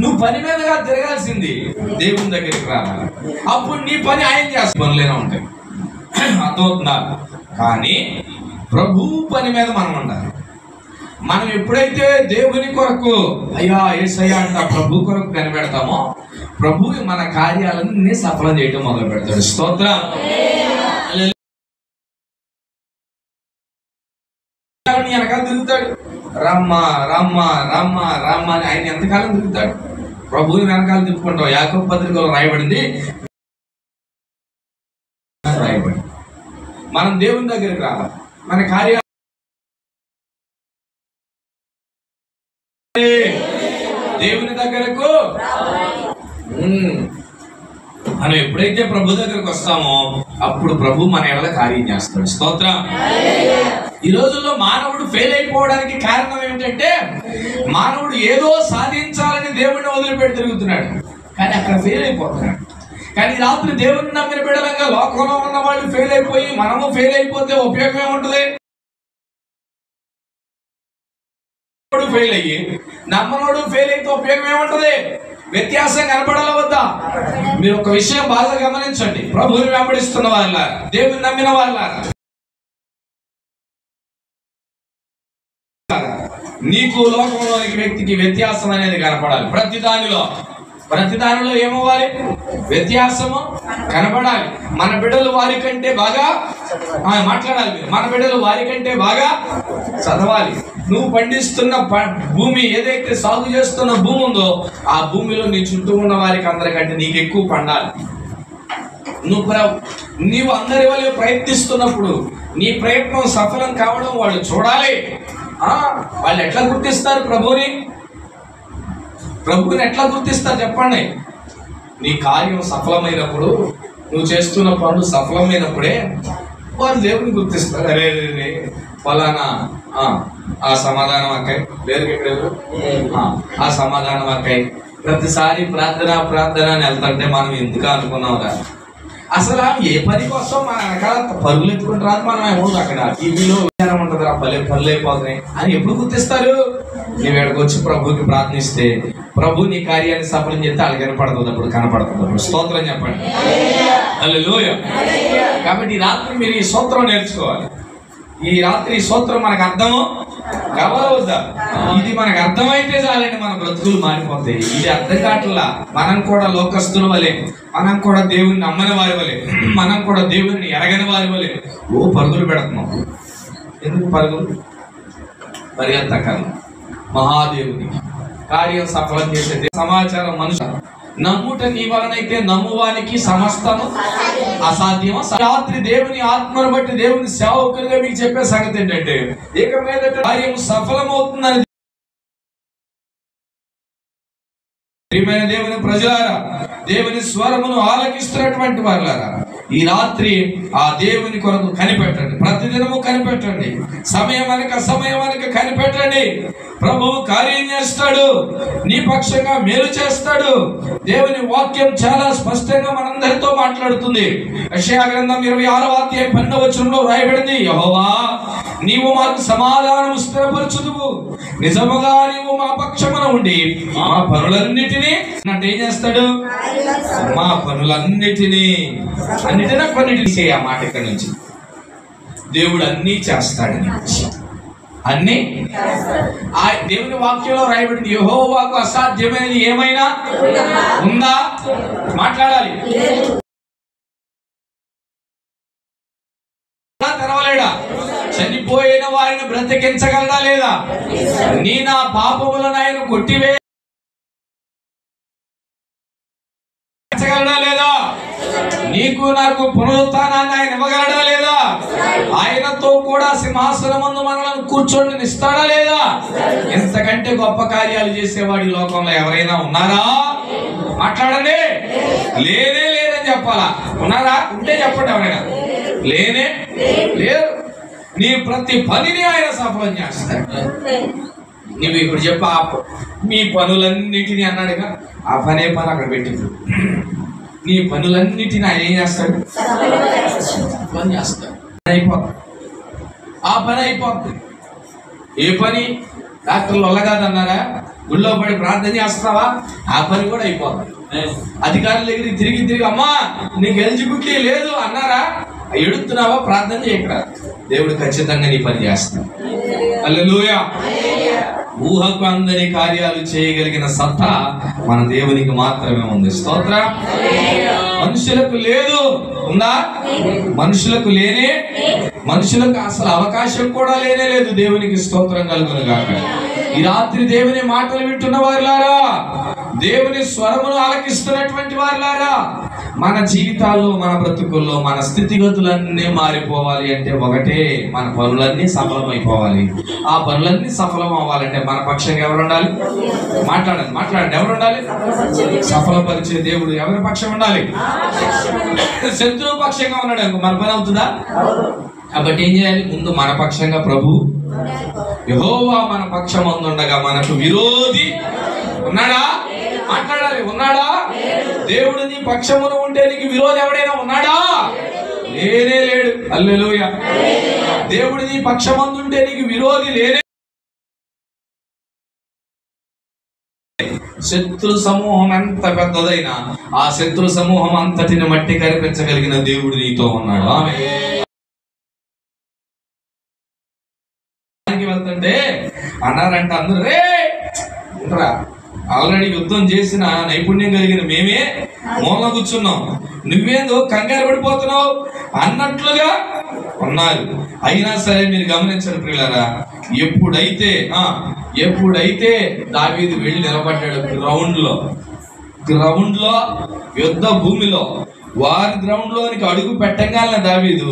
నువ్వు పని మీదగా తిరగాల్సింది దేవుని దగ్గరికి రావాలి. అప్పుడు నీ పని ఆయన చేసే పనులేనా ఉంటాయి. అర్థమవుతుందా? కానీ ప్రభు పని మీద మనం ఉండాలి. మనం ఎప్పుడైతే దేవుని కొరకు అయ్యా యేసయ్యా అంట ప్రభు కొరకు కనిపెడతామో ప్రభు మన కార్యాలన్నీ సఫలం చేయడం మొదలు పెడతాడు. స్తోత్రం. వెనకాల తిరుగుతాడు, రమ్మ రమ్మ రమ్మ రమ్మ అని ఆయన ఎంతకాలం తిరుగుతాడు. ప్రభువుని వెనకాల తిప్పుకుంటాం. యాకోబు పత్రికలో రాయబడింది. మనం దేవుని దగ్గరికి రావాలి. మన కార్యాలు దేవుని దగ్గరకు మనం ఎప్పుడైతే ప్రభు దగ్గరకు వస్తామో అప్పుడు ప్రభు మన ఎడల కార్యం చేస్తాడు. స్తోత్రం. ఈ రోజుల్లో మానవుడు ఫెయిల్ అయిపోవడానికి కారణం ఏమిటంటే మానవుడు ఏదో సాధించాలని దేవుడిని వదిలిపెట్టి తిరుగుతున్నాడు, కానీ అక్కడ ఫెయిల్ అయిపోతున్నాడు. కానీ రాత్రి దేవుడిని నమ్మిన బిడ్డలంగా లోకంలో ఉన్న వాళ్ళు ఫెయిల్ అయిపోయి మనము ఫెయిల్ అయిపోతే ఉపయోగం ఏముంటుంది? ఫెయిల్ అయ్యి నమ్మనోడు ఫెయిల్ అయితే ఉపయోగం ఏముంటది? వ్యత్యాసం కనపడాల వద్దా? మీరు ఒక విషయం బాగా గమనించండి. ప్రభువుని వెంబడిస్తున్న వాళ్ళ, దేవుని నమ్మిన వాళ్ళ, నీకు లోకంలోనికి వ్యక్తికి వ్యత్యాసం అనేది కనపడాలి. ప్రతి దానిలో ఏమవ్వాలి? వ్యత్యాసము కనపడాలి. మన బిడ్డలు వారి కంటే బాగా మాట్లాడాలి. మన బిడ్డలు వారి కంటే బాగా చదవాలి. నువ్వు పండిస్తున్న భూమి ఏదైతే సాగు చేస్తున్న భూమి ఉందో ఆ భూమిలో నీ చుట్టూ ఉన్న వారికి అందరికంటే నీకు ఎక్కువ పండాలి. నీవు అందరి వల్ల ప్రయత్నిస్తున్నప్పుడు నీ ప్రయత్నం సఫలం కావడం వాళ్ళు చూడాలి. వాళ్ళు ఎట్లా గుర్తిస్తారు ప్రభువుని ఎట్లా గుర్తిస్తారు చెప్పండి? నీ కార్యం సఫలమైనప్పుడు, నువ్వు చేస్తున్న పనులు సఫలమైనప్పుడే వారు దేవుని గుర్తిస్తారు. అరే రే ఫలానా ఆ సమాధానం అక్కాయి వేరు ఆ సమాధానం అక్కాయి. ప్రతిసారి ప్రార్థన అని వెళ్తుంటే మనం ఎందుకు అనుకున్నావురా? అసలు ఏ పని కోసం మన వెనకాల పరుగులు ఎత్తుకుంటూ రాదు. మనం ఏమో అక్కడ టీవీలో విచారం ఉంటుంది, ఆ పనులు అయిపోతున్నాయి అని ఎప్పుడు గుర్తిస్తారు? నువ్వు ఎక్కడికి వచ్చి ప్రభుకి ప్రార్థనిస్తే ప్రభు నీ కార్యాన్ని సఫలం చేస్తే వాళ్ళకి కనపడుతుంది, అప్పుడు కనపడుతుంది. అప్పుడు స్తోత్రం చెప్పండి. హల్లెలూయా. కాబట్టి ఈ రాత్రి మీరు ఈ సూత్రం నేర్చుకోవాలి. ఈ రాత్రి ఈ సూత్రం మనకు అర్థము కావాలవద్దా? ఇది మనకు అర్థమైతే చాలండి, మన బ్రతుకులు మారిపోతాయి. ఇది అర్థం కావట్లా. మనం కూడా లోకస్తుల వలె, మనం కూడా దేవుని నమ్మని వారి వలె, మనం కూడా దేవుని ఎరగని వారి వలె పరుగులు పెడుతున్నాం. ఎందుకు పరుగులు? పరిగెత్తకాలం మహాదేవునికి కార్యం సఫలం చేసే సమాచారం మనుషులు నమ్ముట నీ వలనైతే నమ్మువానికి సమస్తము అసాధ్యమా? రాత్రి దేవుని ఆత్మను బట్టి దేవుని సేవకులుగా మీకు చెప్పే సంగతి ఏంటంటే ఇక మీద కార్యం సఫలమవుతుందని. ప్రియమైన దేవుని ప్రజలారా, దేవుని స్వరమును ఆలకిస్తున్నటువంటి వారులారా, ఈ రాత్రి ఆ దేవుని కొరకు కనిపెట్టండి. ప్రతిదినము కనిపెట్టండి. సమయం అనక అసమయం అనక కనిపెట్టండి. ప్రభువు కార్యం చేస్తాడు, నీ పక్షంగా మేలు చేస్తాడు. దేవుని వాక్యం చాలా స్పష్టంగా మనందరితో మాట్లాడుతుంది. యెషయా గ్రంథం 26వ అధ్యాయం 12వ వచనంలో రాయబడింది, యెహోవా నీవు మాకు సమాధానము స్థిరపరచుదువు, నిజముగా నీవు మా పక్షమున ఉండి మా పనులన్నిటినీ అంటే ఏం చేస్తాడు? మా పనులన్నిటినీ కొన్నిటిని ఆ మాట ఇక్కడ నుంచి దేవుడు అన్నీ చేస్తాడని, అన్ని ఆ దేవుని వాక్యంలో రాయబడింది. యెహోవాకు అసాధ్యమైనది ఏమైనా ఉందా? మాట్లాడాలి. తెరవలేడా? చనిపోయిన వారిని బ్రతికించగలడా లేదా? నీ నా పాపములను ఆయన కొట్టివేయగలడా లేదా? నీకు నాకు పునరుత్థానాన్ని ఆయన ఇవ్వగలడా లేదా? ఆయనతో కూడా సింహాసనమందు మనలను కూర్చొని ఇస్తాడా లేదా? ఎంతకంటే గొప్ప కార్యాలు చేసేవాడి లోకంలో ఎవరైనా ఉన్నారా? మాట్లాడండి. లేనే లేదని చెప్పాలా? ఉన్నారా? ఉంటే చెప్పండి. ఎవరైనా లేనే లేరు. నీ ప్రతి పనిని ఆయన సఫలం చేస్తాడు. నువ్వు ఇప్పుడు చెప్పు మీ పనులన్నిటినీ అన్నాడుగా, ఆ పని అక్కడ పెట్టింది. నీ పనులన్నిటిని ఆయన ఏం చేస్తాడు? పని చేస్తాడు. అయిపోతుంది. ఆ పని అయిపోతుంది. ఏ పని? డాక్టర్లు వల్లగాదన్నారా? గుళ్ళో పడి ప్రార్థన చేస్తావా? ఆ పని కూడా అయిపోతుంది. అధికారుల దగ్గరికి తిరిగి అమ్మా నీకు ఎలిజిబిలిటీ లేదు అన్నారా? ఎడుతున్నావా? ప్రార్థన చేయకరా, దేవుడు ఖచ్చితంగా నీ పని చేస్తాడు. హల్లెలూయా. ఊహకు అందని కార్యాలు చేయగలిగిన సత్తా మన దేవునికి మాత్రమే ఉంది. స్తోత్రం. మనుషులకు లేదు, ఉందా? మనుషులకు లేనే, మనుషులకు అసలు అవకాశం కూడా లేనే లేదు. దేవునికి స్తోత్రం కలుగును గాక. ఈ రాత్రి దేవుని మాటలు వింటున్న వారులారా, దేవుని స్వరమును ఆలకిస్తున్నటువంటి వారులారా, మన జీవితాల్లో, మన బ్రతుకుల్లో, మన స్థితిగతులన్నీ మారిపోవాలి అంటే ఒకటే, మన పనులన్నీ సఫలమైపోవాలి. ఆ పనులన్నీ సఫలం అవ్వాలంటే మన పక్షంగా ఎవరు ఉండాలి? మాట్లాడండి. ఎవరు ఉండాలి? సఫలపరిచే దేవుడు ఎవరి పక్షం ఉండాలి? శత్రువు పక్షంగా ఉన్నాడు అనుకో, మన పని అవుతుందా? కాబట్టి ఏం చేయాలి? ముందు మన పక్షంగా ప్రభు యెహోవా మన పక్షం ఉండగా మనకు విరోధి ఉన్నాడా? మాట్లాడాలి. ఉన్నాడా? దేవుడు నీ పక్షమును ఉంటే నీకు విరోధి ఎవడైనా ఉన్నాడా? లేనే లేడు. హల్లెలూయా. దేవుడు నీ పక్షమందుంటే నీకు విరోధి లేనే. శత్రు సమూహం ఎంత పెద్దదైనా ఆ శత్రు సమూహం అంతటిని మట్టి కరిపించగలిగిన దేవుడు నీతో ఉన్నాడు. ఆమె వెళ్తుంటే అన్నారంట అందరూ, రే ఆల్రెడీ యుద్ధం చేసిన నైపుణ్యం కలిగిన మేమే మూలన కూర్చున్నాం, నువ్వేందో కంగారు పడిపోతున్నావు అన్నట్లుగా ఉన్నారు. అయినా సరే మీరు గమనించండి ప్రియులారా, ఎప్పుడైతే దావీదు వెళ్ళి నిలబడ్డాడు గ్రౌండ్ లో యుద్ధ భూమిలో, వారి గ్రౌండ్ లోనికి అడుగు పెట్టగానే దావీదు,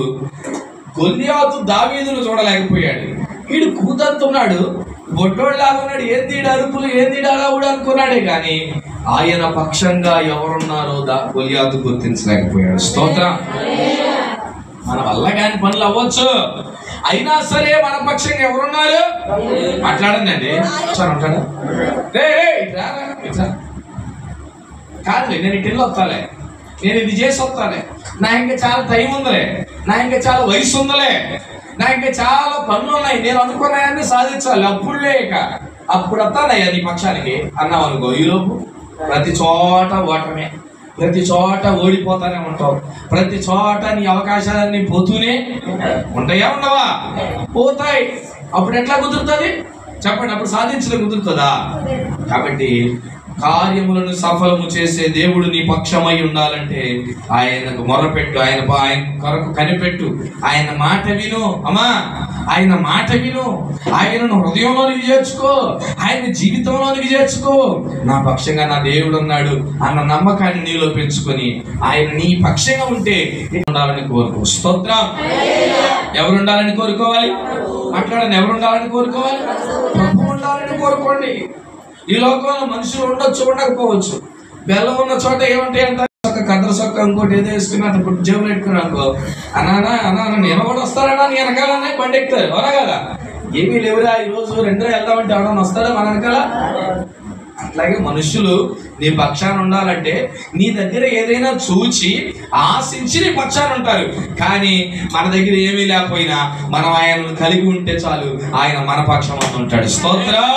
గొల్లియాతు దావీదును చూడలేకపోయాడు. వీడు కూతంతున్నాడు, బొడ్డోళ్ళలాగా ఉన్నాడు, ఏందీడు అరుపులు, ఏందీడు అలా అనుకున్నాడే కానీ ఆయన పక్షంగా ఎవరున్నారో గొల్లియాతు గుర్తించలేకపోయాడు. స్తోత్రం. మన వల్ల కాని పనులు అవ్వచ్చు, అయినా సరే మన పక్షంగా ఎవరున్నారు? మాట్లాడండి అండి. ఉంటాడా? కాదులే, నేను ఇటు వస్తాలే, నేను ఇది చేసి వస్తాలే, నా ఇంకా చాలా టైం ఉందిలే, నా ఇంకా చాలా వయసు ఉందిలే, నా ఇంకా చాలా పనులు ఉన్నాయి, నేను అనుకున్నాయన్నీ సాధించాలి, అప్పుడు వస్తానయ్యా నీ పక్షానికి అన్నావు అనుకో, ఈలోపు ప్రతి చోట ఓటమే, ప్రతి చోట ఓడిపోతానే ఉంటావు, ప్రతి చోట నీ అవకాశాలన్నీ పోతూనే ఉంటాయా? ఉండవా? పోతాయి. అప్పుడు ఎట్లా కుదురుతుంది చెప్పండి? అప్పుడు సాధించడం కుదురుతుందా? కాబట్టి కార్యములను సఫలము చేసే దేవుడు నీ పక్షమై ఉండాలంటే ఆయనకు మొరపెట్టు, ఆయన కొరకు కనిపెట్టు, ఆయన మాట విను. అమ్మా, ఆయన మాట విను, ఆయనను హృదయంలోనికి చేర్చుకో, ఆయన జీవితంలోనికి చేర్చుకో. నా పక్షంగా నా దేవుడు ఉన్నాడు అన్న నమ్మకాన్ని నీలో పెంచుకొని ఆయన నీ పక్షంగా ఉంటే ఉండాలని కోరుకో. స్తోత్రం. ఎవరు ఉండాలని కోరుకోవాలి? మాట్లాడండి. ఎవరు ఉండాలని కోరుకోవాలి? ప్రభు ఉండాలని కోరుకోండి. ఈ లోకంలో మనుషులు ఉండొచ్చు, ఉండకపోవచ్చు. బెల్లం ఉన్న చోట ఏమంటాయి అంట, ఒక కద్ర సొక్క ఇంకోటి ఏదో వేసుకుని అటు జేబులు పెట్టుకుని అనుకో, అన్నా నేను కూడా వస్తారన్నా నీ వెనకాలనే బండి ఎక్కుతారు, అవునా కదా? ఏమీ లేవురా ఈరోజు 2 వెళ్దామంటే ఎవడన్నా వస్తారా మన వెనకాల? అట్లాగే మనుషులు నీ పక్షాన ఉండాలంటే నీ దగ్గర ఏదైనా చూచి ఆశించి నీ పక్షాన ఉంటారు. కానీ మన దగ్గర ఏమీ లేకపోయినా మనం ఆయనను కలిగి ఉంటే చాలు, ఆయన మన పక్షం ఉంటాడు. స్తోత్రం.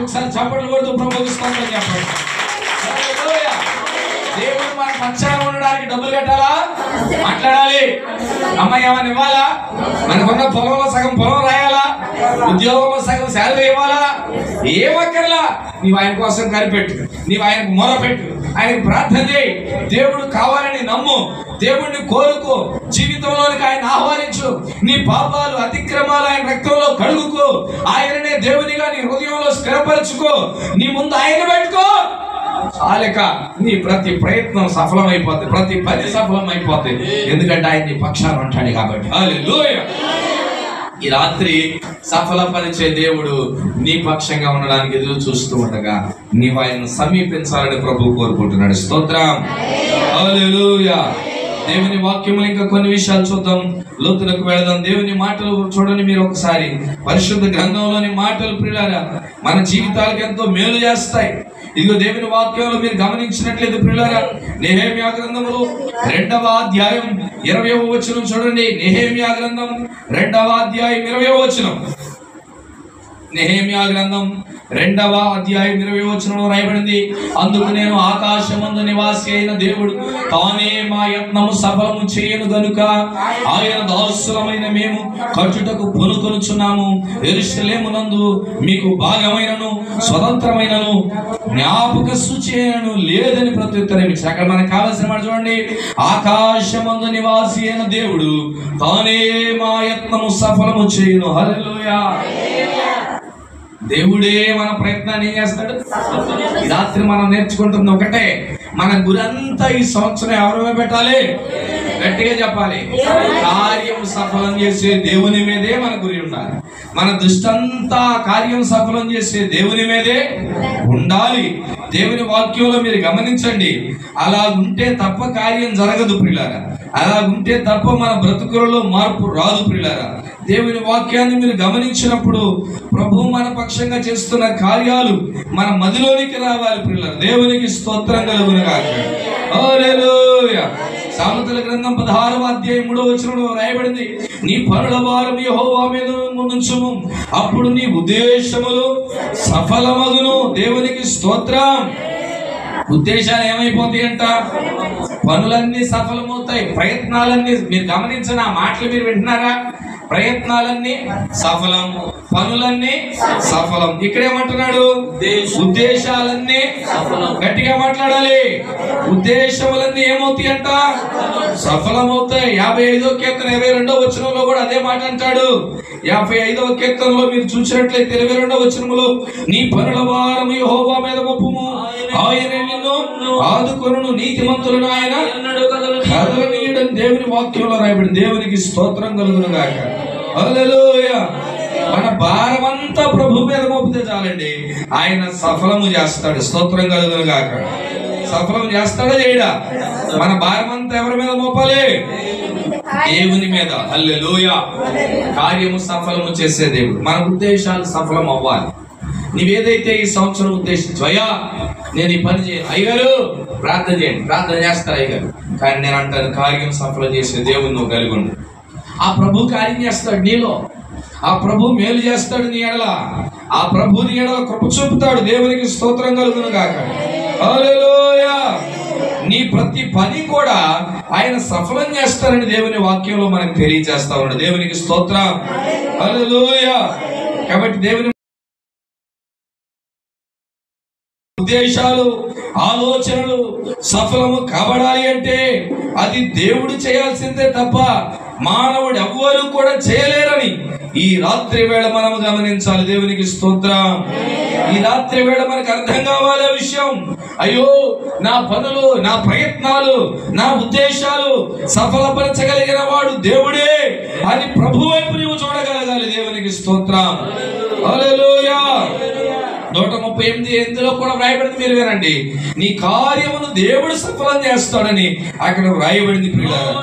ఒకసారి చప్పట్లు కొడుతూ ప్రభువుకి స్తోత్రం చెప్పండి. దేవుడు మన పక్షాన ఉండడానికి డబ్బులు కట్టాలా? మాట్లాడాలి. అమ్మాయి ఏమైనా ఇవ్వాలా? మనకున్న పొలంలో సగం పొలం రాయాలా? ఉద్యోగంలో సగం శాలరీ ఇవ్వాలా? ఏమక్కర్లా. నీవు ఆయన కోసం కనిపెట్టు, నీవు ఆయనకు మొరపెట్టు, ఆయనకు ప్రార్థన చేయి, దేవుడు కావాలని నమ్ము, దేవుడిని కోరుకో, జీవితంలోనికి ఆయన ఆహ్వానించు, నీ పాపాలు అతిక్రమాలు ఆయన రక్తంలో కడుగుకో, ఆయననే దేవునిగా నీ హృదయంలో స్థిరపరచుకో, నీ ముందు ఆయన పెట్టుకో. చాలక నీ ప్రతి ప్రయత్నం సఫలమైపోతుంది, ప్రతి పని సఫలమైపోతుంది, ఎందుకంటే ఆయన నీ పక్షాన ఉంటాడు కాబట్టి. హల్లెలూయా. ఈ రాత్రి సఫలపరిచే దేవుడు నీ పక్షంగా ఉండడానికి ఎదురు చూస్తూ ఉండగా నీవు ఆయనను సమీపించాలని ప్రభు కోరుకుంటున్నాడు. స్తోత్రం. హల్లెలూయా. దేవుని వాక్యములు ఇంకా కొన్ని విషయాలు చూద్దాం, లోతులకు వెళదాం. దేవుని మాటలు చూడండి మీరు ఒకసారి. పరిశుద్ధ గ్రంథంలోని మాటలు ప్రియులారా మన జీవితాలకు ఎంతో మేలు చేస్తాయి. ఇదిగో దేవుని వాక్యంలో మీరు గమనించినట్లయితే ప్రియులారా, నెహెమ్యా గ్రంథములు 2వ అధ్యాయం 20వ వచనం చూడండి. నెహెమ్యా గ్రంథం 2వ అధ్యాయం 20వ వచనం. నెహెమ్యా గ్రంథం 2వ అధ్యాయం 20వ వచనంలో రాయబడింది, అందుకు నేను ఆకాశమందు నివాసి అయిన దేవుడు తానే మా యత్నము సఫలము చేయను గనుక ఆయన దాసులమైన మేము కట్టుటకు పూనుకొనుచున్నాము. యెరూషలేమునందు మీకు భాగమైనను స్వతంత్రమైనను జ్ఞాపక సూచనను లేదని ప్రత్యుత్తరం ఇచ్చారు. అక్కడ మనకు కావాల్సిన మాట చూడండి, ఆకాశమందు నివాసి అయిన దేవుడు తానే మా యత్నము సఫలము చేయును. హల్లెలూయా. దేవుడే మన ప్రయత్నాన్ని ఏం చేస్తాడు? ఈ రాత్రి మనం నేర్చుకుంటుంది ఒకటే, మన గురంతా ఈ సంవత్సరం ఎవరి పెట్టాలి? గట్టిగా చెప్పాలి, కార్యం సఫలం చేసే దేవుని మీదే మన గురి ఉండాలి. మన దృష్టంతా కార్యం సఫలం చేసే దేవుని మీదే ఉండాలి. దేవుని వాక్యంలో మీరు గమనించండి, అలా ఉంటే తప్ప కార్యం జరగదు ప్రియులారా. అలా ఉంటే తప్ప మన బ్రతుకులలో మార్పు రాదు ప్రియులారా. దేవుని వాక్యాన్ని మీరు గమనించినప్పుడు ప్రభు మన పక్షంగా చేస్తున్న కార్యాలు మన మదిలోనికి రావాలి ప్రియులారా. దేవునికి స్తోత్రం కలుగును గాక. హల్లెలూయా. సామెతల గ్రంథం 16వ అధ్యాయం 3వ వచనంలో రాయబడింది, నీ పనుల భారం యెహోవా మీద నుంచుము, అప్పుడు నీ ఉద్దేశములు సఫలమగును. దేవునికి స్తోత్రం. ఉద్దేశాలు ఏమైపోతాయి అంట? పనులన్నీ సఫలమవుతాయి, ప్రయత్నాలన్నీ. మీరు గమనించిన ఆ మాటలు మీరు వింటున్నారా? ప్రయత్నాలన్నీ సఫలం, పనులన్నీ సఫలం. ఇక్కడేమంటున్నాడు? ఉద్దేశాలన్నీ సఫలం. గట్టిగా మాట్లాడాలి. ఉద్దేశములన్నీ ఏమవుతాయి అంట? సఫలమవుతాయి. 55వ కీర్తన 22వ వచనంలో కూడా అదే మాట అంటాడు. 55వ కీర్తనలో మీరు చూసినట్లయితే 22వ వచనంలో, నీ పనుల భారము యెహోవా మీద మోపుము, ఆయన నిన్ను ఆదుకొనును, నీతిమంతులను ఆయన కదలనీయడని దేవుని వాక్యంలో రాయబడింది. దేవునికి స్తోత్రం కలుగును గాక. హల్లెలూయా. మన భారమంతా ప్రభు మీద మోపితే చాలండి, ఆయన సఫలము చేస్తాడు. స్తోత్రం కలుగును గాక. సఫలం చేస్తాడా చేయడా? మన భారమంతా ఎవరి మీద మోపాలి? దేవుని మీద. హల్లెలూయా. కార్యము సఫలము చేసే దేవుడు. మన ఉద్దేశాలు సఫలం అవ్వాలి. నీవేదైతే ఈ సంవత్సరం ఉద్దేశించా, నేను ఈ పని చేయను, అయ్యగారు ప్రార్థన చేయండి, ప్రార్థన చేస్తారు అయ్యగారు, కానీ నేను అంటాను, కార్యం సఫలం చేసే దేవుని నువ్వు కలిగి ఉండు. ఆ ప్రభు కార్యం చేస్తాడు నీలో. ఆ ప్రభు మేలు చేస్తాడు నీ ఎడల. ఆ ప్రభు నీ ఎడల కృప చూపుతాడు. దేవునికి స్తోత్రం కలుగును గాక. హల్లెలూయా. నీ ప్రతి పని కూడా ఆయన సఫలం చేస్తారని దేవుని వాక్యంలో మనకు తెలియజేస్తా ఉన్నాడు. దేవునికి స్తోత్రం. హల్లెలూయా. కాబట్టి దేవుని ఉద్దేశాలు, ఆలోచనలు సఫలము కాబడాలి అంటే అది దేవుడు చేయాల్సిందే తప్ప మానవుడు ఎవ్వరూ కూడా చేయలేరని ఈ రాత్రి వేళ మనం గమనించాలి. దేవునికి స్తోత్రం. ఈ రాత్రి వేళ మనకు అర్థం కావాలి విషయం. అయ్యో, నా పనులు, నా ప్రయత్నాలు, నా ఉద్దేశాలు సఫలపరచగలిగిన వాడు దేవుడే అని ప్రభు వైపు నువ్వు చూడగలగాలి. దేవునికి స్తోత్రం. హల్లెలూయా. 138 కూడా వ్రాయబడింది, మీరు వినండి, నీ కార్యమును దేవుడు సఫలం చేస్తాడని అక్కడ వ్రాయబడింది ప్రియులారా.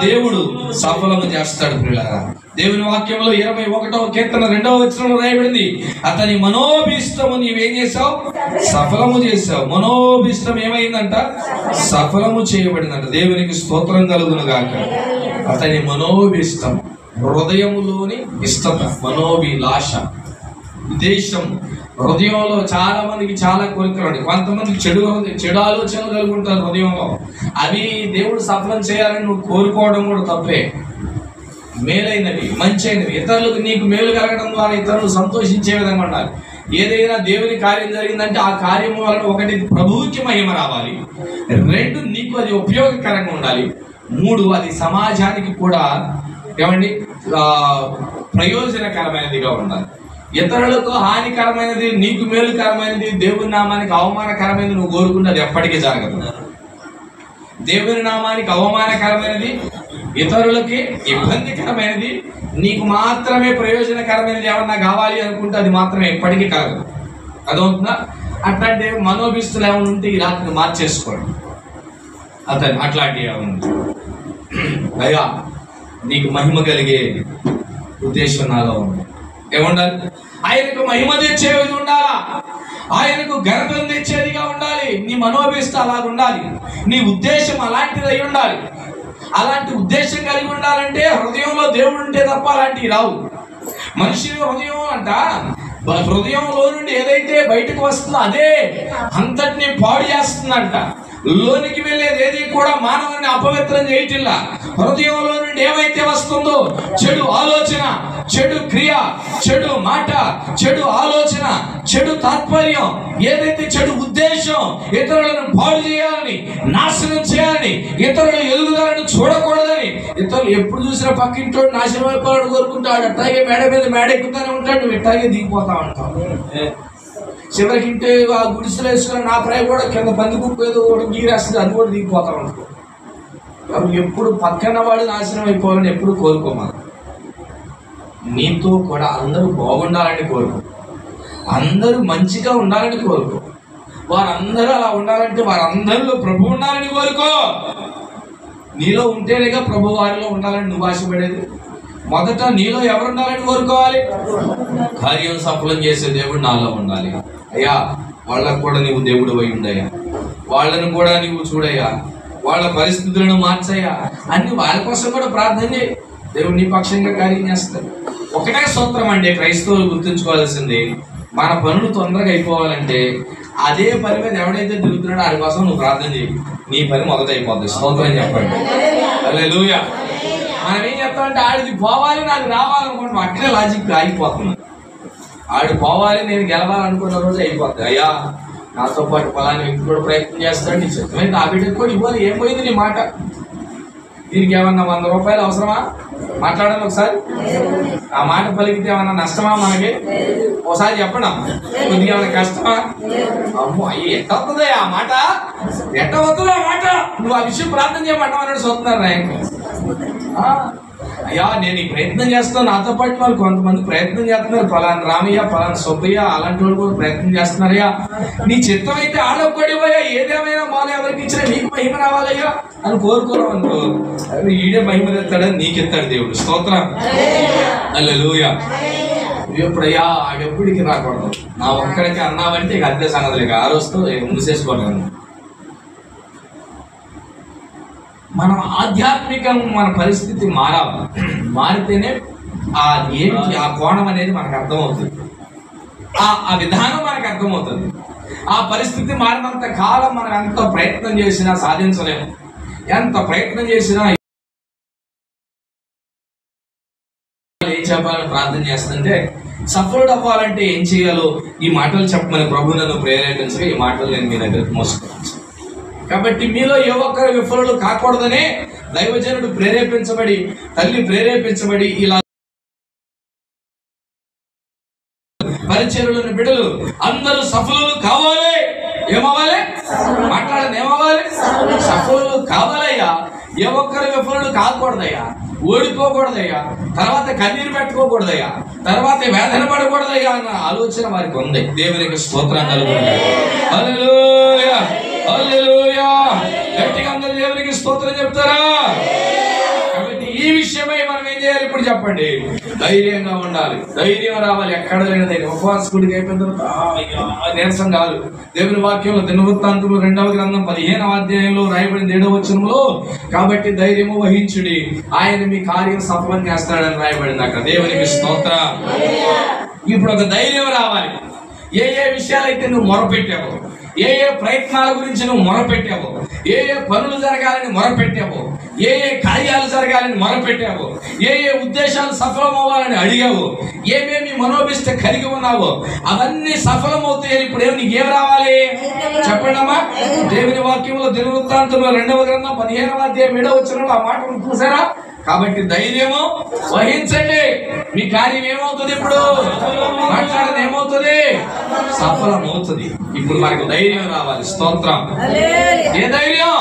దేవుడు సఫలము చేస్తాడు ప్రియులారా. దేవుని వాక్యంలో 21వ కీర్తన 2వ వచనంలో రాయబడింది, అతని మనోభీష్టము నీవేం చేసావు? సఫలము చేసావు. మనోభీష్టం ఏమైందంట? సఫలము చేయబడిందంట. దేవునికి స్తోత్రం కలుగును గాక. అతని మనోభీష్టం, హృదయములోని ఇష్టత, మనోభిలాష, ఉద్దేశం. హృదయంలో చాలా మందికి చాలా కోరికలు ఉంటాయి. కొంతమందికి చెడు ఆలోచనలు కలిగి ఉంటారు హృదయంలో. అవి దేవుడు సఫలం చేయాలని నువ్వు కోరుకోవడం కూడా తప్పే. మేలైనవి, మంచైనవి, ఇతరులకు నీకు మేలు కలగడం ద్వారా ఇతరులు సంతోషించే విధంగా ఉండాలి. ఏదైనా దేవుని కార్యం జరిగిందంటే ఆ కార్యం వలన ఒకటి ప్రభువుకి మహిమ రావాలి, 2 నీకు అది ఉపయోగకరంగా ఉండాలి, 3 అది సమాజానికి కూడా ఏమండి ప్రయోజనకరమైనదిగా ఉండాలి. ఇతరులకు హానికరమైనది, నీకు మేలుకరమైనది, దేవుని నామానికి అవమానకరమైనది నువ్వు కోరుకున్నది ఎప్పటికీ జరగదు. దేవుని నామానికి అవమానకరమైనది, ఇతరులకి ఇబ్బందికరమైనది, నీకు మాత్రమే ప్రయోజనకరమైనది ఏమన్నా కావాలి అనుకుంటే అది మాత్రమే ఎప్పటికీ కలగదు. అదవుతుందా? అట్లాంటి మనోభిస్తులు ఏమైనా ఉంటే ఈ రాత్రి మార్చేసుకోండి. అట్లాంటివి ఏమన్నా అయ్యా నీకు మహిమ కలిగే ఉద్దేశం నాలో ఉంది. ఏముండాలి? ఆయనకు మహిమ తెచ్చేది ఉండాలా, ఆయనకు ఘనతను తెచ్చేదిగా ఉండాలి. నీ మనోభిష్ట అలాగ ఉండాలి, నీ ఉద్దేశం అలాంటిది అయి ఉండాలి. అలాంటి ఉద్దేశం కలిగి ఉండాలంటే హృదయంలో దేవుడు ఉంటే తప్ప అలాంటివి రావు. మనిషి హృదయం అంట హృదయంలో నుండి ఏదైతే బయటకు వస్తుందో అదే అంతటిని పాడు చేస్తుందంట. లోనికి వెళ్ళేది ఏది కూడా మానవుని అపవిత్రం చేయటిల్లా. హృదయంలో నుండి ఏమైతే వస్తుందో చెడు ఆలోచన, చెడు క్రియ, చెడు మాట, చెడు ఆలోచన, చెడు తాత్పర్యం, ఏదైతే చెడు ఉద్దేశం, ఇతరులను పాడు చేయాలని, నాశనం చేయాలని, ఇతరుల ఎదుగుదలను చూడకూడదని, ఇతరులు ఎప్పుడు చూసినా పక్కింటోడు నాశనం అయిపోవాలని కోరుకుంటాడు. అట్లాగే మేడ మీద మేడ ఎక్కుతానే ఉంటాడు, నువ్వు ఇట్లాగే దిగిపోతా ఉంటావు. చివరికి ఇంటే ఆ గుడిసెలు వేసుకుని నా ప్రాయ కూడా కింద పంది కుప్పు ఏదో కూడా గీరేస్తుంది, అది కూడా దిగిపోతా ఉంటాడు. ఎప్పుడు పక్కన వాడు నాశనం అయిపోవాలని ఎప్పుడు కోరుకోమని. నీతో కూడా అందరూ బాగుండాలని కోరుకో, అందరూ మంచిగా ఉండాలని కోరుకో. వారందరూ అలా ఉండాలంటే వారందరిలో ప్రభు ఉండాలని కోరుకో. నీలో ఉంటేనేగా ప్రభు వారిలో ఉండాలని నువ్వు ఆశపడేది. మొదట నీలో ఎవరు ఉండాలని కోరుకోవాలి? కార్యం సఫలం చేసే దేవుడు నాలో ఉండాలి. అయ్యా వాళ్ళకు కూడా నీవు దేవుడు అయి ఉండయ్యా, వాళ్ళను కూడా నీవు చూడయ్యా, వాళ్ళ పరిస్థితులను మార్చయ్యా అన్ని వాళ్ళ కోసం కూడా ప్రార్థన చేయి. దేవుడు నీ పక్షంగా కార్యం చేస్తాడు. ఒకటే సూత్రం అండి క్రైస్తవులు గుర్తుంచుకోవాల్సింది, మన పనులు తొందరగా అయిపోవాలంటే అదే పని మీద ఎవడైతే తిరుగుతున్నాడో వాడి కోసం నువ్వు ప్రార్థన చేయి, నీ పని మొదట అయిపోద్ది. స్తోత్రం చెప్పండి. హల్లెలూయా. మనం ఏం చెప్తామంటే ఆడిది పోవాలి నాకు రావాలనుకుంటున్నాం, అక్కడే లాజిక్ ఆగిపోతుంది. ఆడు పోవాలి నేను గెలవాలనుకున్న రోజు అయిపోతుంది. అయ్యా నాతో పాటు ఫలానా వ్యక్తి కూడా ప్రయత్నం చేస్తాడు, నీ చిత్తమైతే ఆ బిడ్డకు కూడా ఇవ్వాలి. ఏం పోయింది నీ మాట? దీనికి ఏమన్నా 100 రూపాయలు అవసరమా? మాట్లాడాలి ఒకసారి. ఆ మాట పలికితే ఏమన్నా నష్టమా మనకి? ఒకసారి చెప్పడం కొద్దిగా ఏమన్నా కష్టమా? అమ్మో అయ్యి ఎట్ట వస్తుంది ఆ మాట, ఎట్ట వస్తుంది ఆ మాట? నువ్వు ఆ విషయం ప్రార్థన చేయమంటామన్నాడు చూస్తున్నారు నాయకు. అయ్యా నేను ఈ ప్రయత్నం చేస్తాను, నాతో పాటు వాళ్ళు కొంతమంది ప్రయత్నం చేస్తున్నారు, ఫలానా రామయ్య ఫలానా సుబ్బయ్య అలాంటి వాళ్ళు కూడా ప్రయత్నం చేస్తున్నారయ్యా, నీ చిత్తం అయితే ఆడొక్కడిపోయా, ఏదేమైనా మాలో ఎవరికి ఇచ్చినా నీకు మహిమ రావాలయ్యా అని కోరుకోవడం అనుకో, ఈడే మహిమ తెస్తాడని నీకెత్తాడు దేవుడు. స్తోత్రం. హల్లెలూయా. ఎప్పుడయ్యా ఆడెప్పుడికి రాకూడదు, నా ఒక్కడికి అన్నావంటే ఇక అద్దె సంగతులు ఆ రోజుతో మూసేసుకోవడం. మనం ఆధ్యాత్మికంగా మన పరిస్థితి మారాలి, మారితేనే ఆ ఏంటి ఆ కోణం అనేది మనకు అర్థమవుతుంది, ఆ విధానం మనకు అర్థమవుతుంది. ఆ పరిస్థితి మారినంత కాలం మనం ఎంత ప్రయత్నం చేసినా సాధించలేము. ఎంత ప్రయత్నం చేసినా ఏం చెప్పాలని ప్రార్థన చేస్తుంటే సఫలుడు అవ్వాలంటే ఏం చేయాలో ఈ మాటలు చెప్పమని ప్రభు నన్ను ప్రేరేపించగా ఈ మాటలు నేను మీ దగ్గరకు మోసుకున్నాను. కాబట్టి మీలో ఏ ఒక్కరు విఫలులు కాకూడదనే దైవజనుడు ప్రేరేపించబడి, తల్లి ప్రేరేపించబడి ఇలా పరిచర్యలోని బిడ్డలు అందరూ సఫలులు కావాలి. ఏమవ్వాలి? మాట్లాడని ఏమవ్వాలి? సఫలులు కావాలయ్యా. ఏ ఒక్కరు విఫలులు కాకూడదయ్యా, ఓడిపోకూడదయ్యా, తర్వాత కన్నీరు పెట్టుకోకూడదయ్యా, తర్వాత వేదన పడకూడదయ్యా అన్న ఆలోచన వారికి ఉంది. దేవునికి స్తోత్రం కలుగుతుంది. హల్లెలూయా, హల్లెలూయా. గట్టిగా అందరూ దేవునికి స్తోత్రం చెప్తారా? కాబట్టి ఈ విషయమై మనం ఏం చేయాలి ఇప్పుడు చెప్పండి? ధైర్యంగా ఉండాలి, ధైర్యం రావాలి. ఎక్కడ లేని ధైర్యం. ఉపవాసకుడికి అయిపోయిన తర్వాత నీరసం కాదు. దేవుని వాక్యంలో దినవృత్తాంతములు 2వ గ్రంథం 15వ అధ్యాయంలో రాయబడింది 7వ వచనంలో, కాబట్టి ధైర్యము వహించుడి, ఆయన మీ కార్యం సఫలం చేస్తాడని రాయబడింది అక్కడ. దేవునికి స్తోత్రం. ఇప్పుడు ఒక ధైర్యం రావాలి. ఏ ఏ విషయాలైతే నువ్వు మొరపెట్టావో, ఏ ఏ ప్రయత్నాల గురించి నువ్వు మొరపెట్టావో, ఏ ఏ పనులు జరగాలని మొరపెట్టావో, ఏ ఏ కార్యాలు జరగాలని మొరపెట్టావో, ఏ ఏ ఉద్దేశాలు సఫలమవ్వాలని అడిగావో, ఏమేమి మనోభిష్ట కలిగి ఉన్నావో అవన్నీ సఫలమవుతాయని ఇప్పుడు నీకేం రావాలి చెప్పండి అమ్మా. దేవుని వాక్యంలో దినవృత్తాంతంలో 2వ గ్రంథం 15వ అధ్యాయం 7వ వచనంలో ఆ మాట చూసారా? కాబట్టి ధైర్యము వహించండి, మీ కార్యం ఏమవుతుంది? ఇప్పుడు మాట్లాడడం ఏమవుతుంది? సఫలమవుతుంది. ఇప్పుడు మనకు ధైర్యం రావాలి. స్తోత్రం. ఏ ధైర్యం?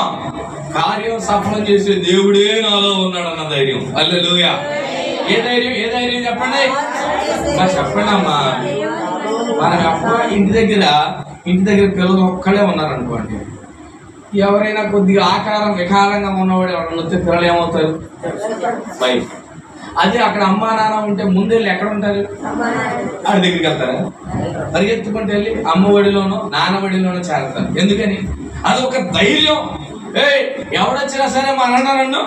కార్యం సఫలం చేసే దేవుడే నాలో ఉన్నాడన్న ధైర్యం. హల్లెలూయా. ఏ ధైర్యం? ఏ ధైర్యం చెప్పండి, చెప్పండి అమ్మా. మనం అప్పుడు ఇంటి దగ్గర పిల్లలు ఒక్కడే ఉన్నారనుకోండి, ఎవరైనా కొద్దిగా ఆకారం వికారంగా ఉన్నవాడు ఎవరైనా వస్తే పిల్లలు ఏమవుతారు? బయట. అదే అక్కడ అమ్మా నాన్న ఉంటే ముందెళ్ళి ఎక్కడ ఉంటారు? ఆడి దగ్గరికి వెళ్తారా? పరిగెత్తుకుంటూ వెళ్ళి అమ్మ ఒడిలోనో నాన్న ఒడిలోనో చేరతారు. ఎందుకని? అదొక ధైర్యం. ఎవడొచ్చినా సరే మా నాన్న నన్ను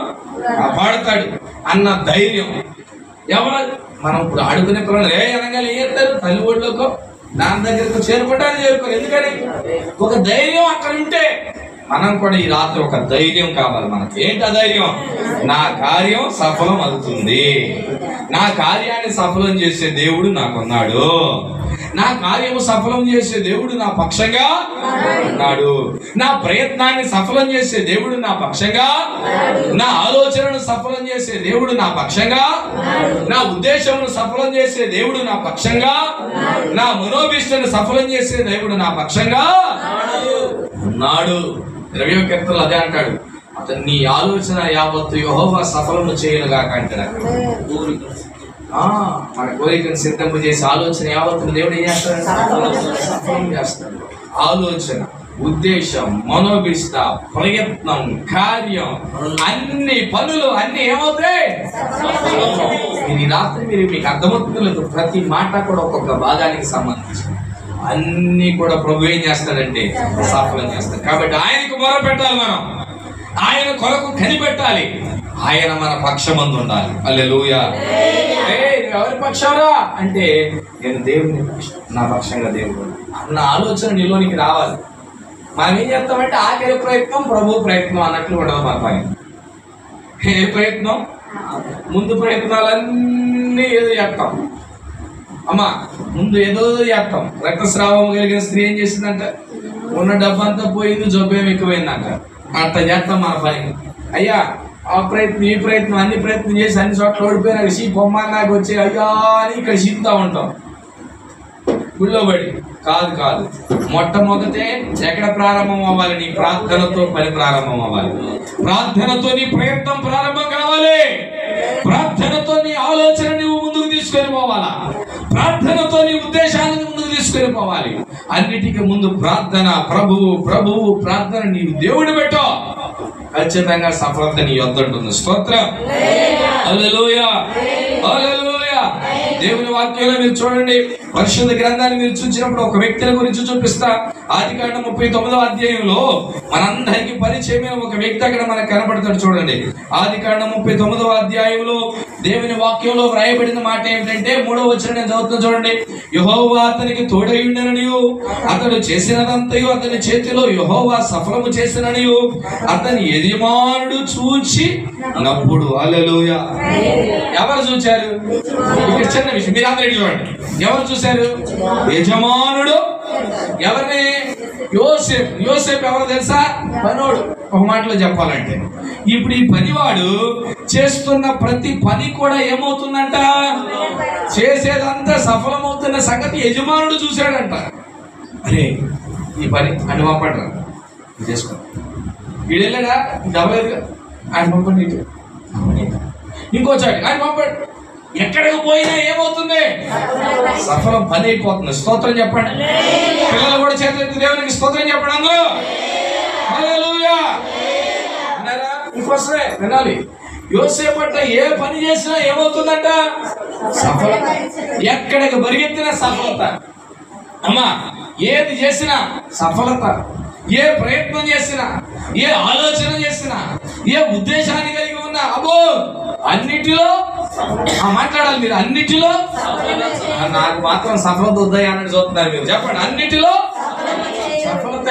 కాపాడుతాడు అన్న ధైర్యం. మనం ఇప్పుడు ఆడుకునే పిల్లలు అనగానే ఏం చేస్తారు? తల్లి ఒడిలోకో దాని దగ్గరకు చేరుకోవడానికి చేరుకోరు. ఎందుకని? ఒక ధైర్యం అక్కడ ఉంటే. మనం కూడా ఈ రాత్రి ఒక ధైర్యం కావాలి మనకి. ఏంటి ఆ ధైర్యం? నా కార్యం సఫలం అవుతుంది, నా కార్యాన్ని సఫలం చేసే దేవుడు నాకున్నాడు, నా కార్యము సఫలం చేసే దేవుడు నా పక్షంగా ఉన్నాడు, నా ప్రయత్నాన్ని సఫలం చేసే దేవుడు నా పక్షంగా, నా ఆలోచనను సఫలం చేసే దేవుడు నా పక్షంగా, నా ఉద్దేశమును సఫలం చేసే దేవుడు నా పక్షంగా, నా మనోభీష్టను సఫలం చేసే దేవుడు నా పక్షంగా ఉన్నాడు. 20వ కీర్తనలో అదే అంటాడు, అతను నీ ఆలోచన యావత్తు యెహోవా సఫలము చేయనుగాక అంటాడు. మన కోరికను సిద్ధంపు చేసి ఆలోచన యావత్తు దేవుడు ఏం చేస్తాడు? సఫలం చేస్తాడు. ఆలోచన, ఉద్దేశం, మనోభిష్ట, ప్రయత్నం, కార్యం, అన్ని పనులు అన్ని ఏమవుతాయి? ఈ రాత్రి మీకు అర్థమవుతుంది లేదు, ప్రతి మాట కూడా ఒక్కొక్క భాగానికి సంబంధించి అన్ని కూడా ప్రభు ఏం చేస్తాడంటే సఫలం చేస్తాడు. కాబట్టి ఆయనకు మొర పెట్టాలి, మనం ఆయన కొరకు కనిపెట్టాలి, ఆయన మన పక్షమందు ఉండాలి. హల్లెలూయా. ఎవరి పక్షారా అంటే నేను దేవుని పక్షం, నా పక్షంగా దేవుడు అన్న ఆలోచన నీలోనికి రావాలి. మనం ఏం చేస్తామంటే ఆఖరి ప్రయత్నం ప్రభు ప్రయత్నం అన్నట్లు ఉండదు మన పని. ఏ ప్రయత్నం? ముందు ప్రయత్నాలన్నీ ఏదో చేస్తాం. అమ్మా ముందు ఏదో చేస్తాం. రక్తస్రావం కలిగిన స్త్రీ ఏం చేసిందంట? ఉన్న డబ్బంతా పోయింది, జబ్బేం ఎక్కువైందంట. అట్లా చేస్తాం మన పని. అయ్యా ఆ ప్రయత్నం ఈ ప్రయత్నం అన్ని ప్రయత్నం చేసి అన్ని చోట్ల ఓడిపోయినా షీ బొమ్మ నాకు వచ్చి అయ్యా అని ఇక్కడ షీపుతా ఉంటాం. గుళ్ళో పడి కాదు. మొట్టమొదటే ఎక్కడ ప్రారంభం అవ్వాలి? నీ ప్రార్థనతో పని ప్రారంభం అవ్వాలి. ప్రార్థనతో నీ ప్రయత్నం ప్రారంభం కావాలి. ప్రార్థనతో నీ ఆలోచన నువ్వు ముందుకు తీసుకొని పోవాలా. ప్రార్థనతో నీ ఉద్దేశాలను ముందుకు తీసుకొని పోవాలి. అన్నిటికీ ముందు ప్రార్థన. ప్రభువు ప్రార్థన నీవు దేవుడు పెట్టో, ఖచ్చితంగా సఫలత నీ యొద్ద ఉంటుంది. స్తోత్రం. హల్లెలూయా, హల్లెలూయా. దేవుని వాక్యంలో మీరు చూడండి, పరిశుద్ధ గ్రంథాన్ని మీరు చూసినప్పుడు ఒక వ్యక్తిని గురించి చూపిస్తా. ఆదికాండం 39వ అధ్యాయంలో మనందరికీ పరిచయమైన ఒక వ్యక్తి అక్కడ మనకు కనబడతాడు. చూడండి, ఆదికాండం 39వ అధ్యాయంలో దేవుని వాక్యంలో వ్రాయబడిన మాట ఏమిటంటే 3వ వచనం నేను చదువుతున్నా చూడండి. యెహోవా అతనికి తోడై ఉండెననియు అతడు చేసినదంతయు అతని చేతిలో యెహోవా సఫలము చేసిననియు అతని యజమానుడు చూచి నప్పుడు. హల్లెలూయా. ఎవరు చూచారు? ఇక్కడ చిన్న విషయం మీరు అందరూ చూడండి. ఎవరు చూశారు? యజమానుడు. ఎవరిని? యోసేపు ఎవరు తెలుసా? పనోడు. ఒక మాటలో చెప్పాలంటే ఇప్పుడు ఈ పనివాడు చేస్తున్న ప్రతి పని కూడా ఏమవుతుందంట? చేసేదంతా సఫలమవుతున్న సంగతి యజమానుడు చూశాడంట. అరే ఈ పని అని పంపండి చేసుకో. వీడు వెళ్ళాడా? డబ్బలేదు ఆయన పంపండి. ఇంకోసారి ఆయన పంపండి. ఎక్కడికి పోయినా ఏమవుతుంది? సఫలం పని అయిపోతుంది. స్తోత్రం చెప్పండి. పిల్లలు కూడా చేతులెత్తి దేవునికి స్తోత్రం చెప్పండి అందరూ. హల్లెలూయా. విన్నారా? ఇంకోసమే వినాలి. యోసేపు అంటే ఏ పని చేసినా ఏమవుతుందంట? సఫలత. ఎక్కడికి పరిగెత్తినా సఫలత. అమ్మా ఏది చేసినా సఫలత. ఏ ప్రయత్నం చేసినా, ఏ ఆలోచన చేసినా, ఏ ఉద్దేశాన్ని కలిగి ఉన్నా అబ్బో అన్నిటిలో మాట్లాడాలి మీరు. అన్నిటిలో నాకు మాత్రం సఫలత వద్దాయి అన్నట్టు చూస్తున్నారు మీరు. చెప్పండి, అన్నిటిలో సఫలత.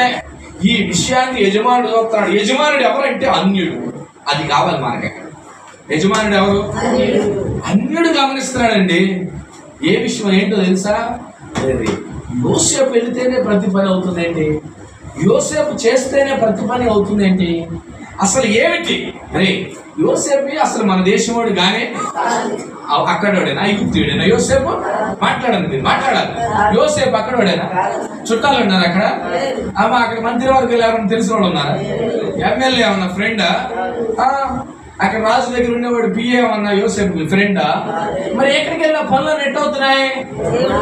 ఈ విషయాన్ని యజమానుడు చూస్తున్నాడు. యజమానుడు ఎవరంటే అన్యుడు. అది కావాలి మనకి. యజమానుడు ఎవరు? అన్యుడు గమనిస్తున్నాడండి. ఏ విషయం ఏంటో తెలుసా? యోసేపు వెళితేనే ప్రతి పని అవుతుందేంటి? యోసేపు చేస్తేనే ప్రతి పని అవుతుందేంటి? అసలు ఏమిటి? అరే యోసేపు అసలు మన దేశంవాడు గానే అక్కడోడేనా? ఐగుప్తుడేనా యోసేపు? మాట్లాడండి మీరు, మాట్లాడాలి. యోసేపు అక్కడోడేనా? చుట్టాలు ఉన్నారు అక్కడ? అమ్మ అక్కడ మంత్రి వర్గాలు ఎవరైనా తెలిసిన వాళ్ళు ఉన్నారా? ఎమ్మెల్యే ఏమన్నా ఫ్రెండా? అక్కడ రాజు దగ్గర ఉండేవాడు పిఏ ఏమన్నా యోసేపు ఫ్రెండా? మరి ఎక్కడికి వెళ్ళినా పనులు నెట్ అవుతున్నాయి.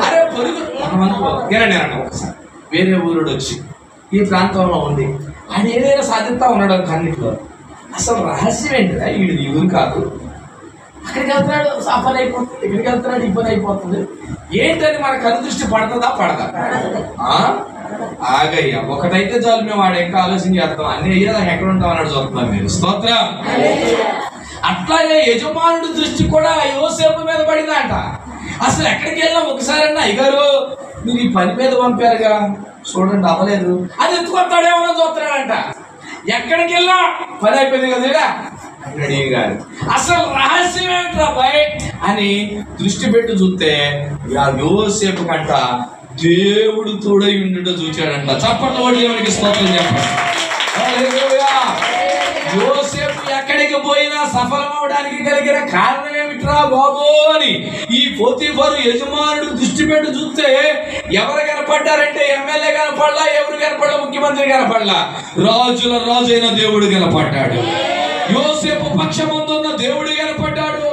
అరే పొరుగు ఒకసారి వేరే ఊరుడు వచ్చి ఈ ప్రాంతంలో ఉంది, ఆయన ఏదైనా సాధిస్తా ఉన్నాడు అన్నింటిలో. అసలు రహస్యం ఏంటిదా? వీడు ఈ ఊరు కాదు, అక్కడికి వెళ్తున్నాడు ఆ పని అయిపోతుంది, ఇక్కడికి వెళ్తున్నాడు ఈ పని అయిపోతుంది. ఏంటని మన కనుదృష్టి పడుతుందా? పడదా? ఆగయ్యా ఒకటైతే చాలు, మేము వాడు ఇంకా ఆలోచన చేస్తాం. అన్ని అయ్యేదా ఎక్కడ ఉంటాం అన్నాడు చూస్తున్నాం మీరు. స్తోత్రం. అట్లాగే యజమానుడి దృష్టి కూడా యోసేపు మీద పడిందంట. అసలు ఎక్కడికి వెళ్ళినా ఒకసారన్నా అయ్యగారు మీరు ఈ పని మీద పంపారుగా చూడండి అవ్వలేదు అది ఎత్తుకొస్తాడేమో చూస్తున్నాడంట. ఎక్కడికి వెళ్ళినా పని అయిపోయింది కదా గారు అసలు రహస్యం ఏమిట్రా బాయ్ అని దృష్టి పెట్టి చూస్తే యోసేపు కంట దేవుడు తోడై ఉండుట చూచాడంట. చప్పట్ల వాడు దేవునికి స్తోత్రం చెప్పండి. యోసేపు ఎక్కడికి పోయినా సఫలం అవడానికి కలిగిన కారణం ఏమిట్రా బాబు అని ఈ పోతీఫరు యజమానుడు దృష్టి పెట్టి చూస్తే ఎవరు కనపడ్డారంటే ఎమ్మెల్యే కనపడలా, ఎవరు కనపడలా, ముఖ్యమంత్రి కనపడలా, రాజుల రాజు అయిన దేవుడు కనపడ్డాడు. యోసేపు పక్షమందున్న దేవుడు కనపడ్డాడు.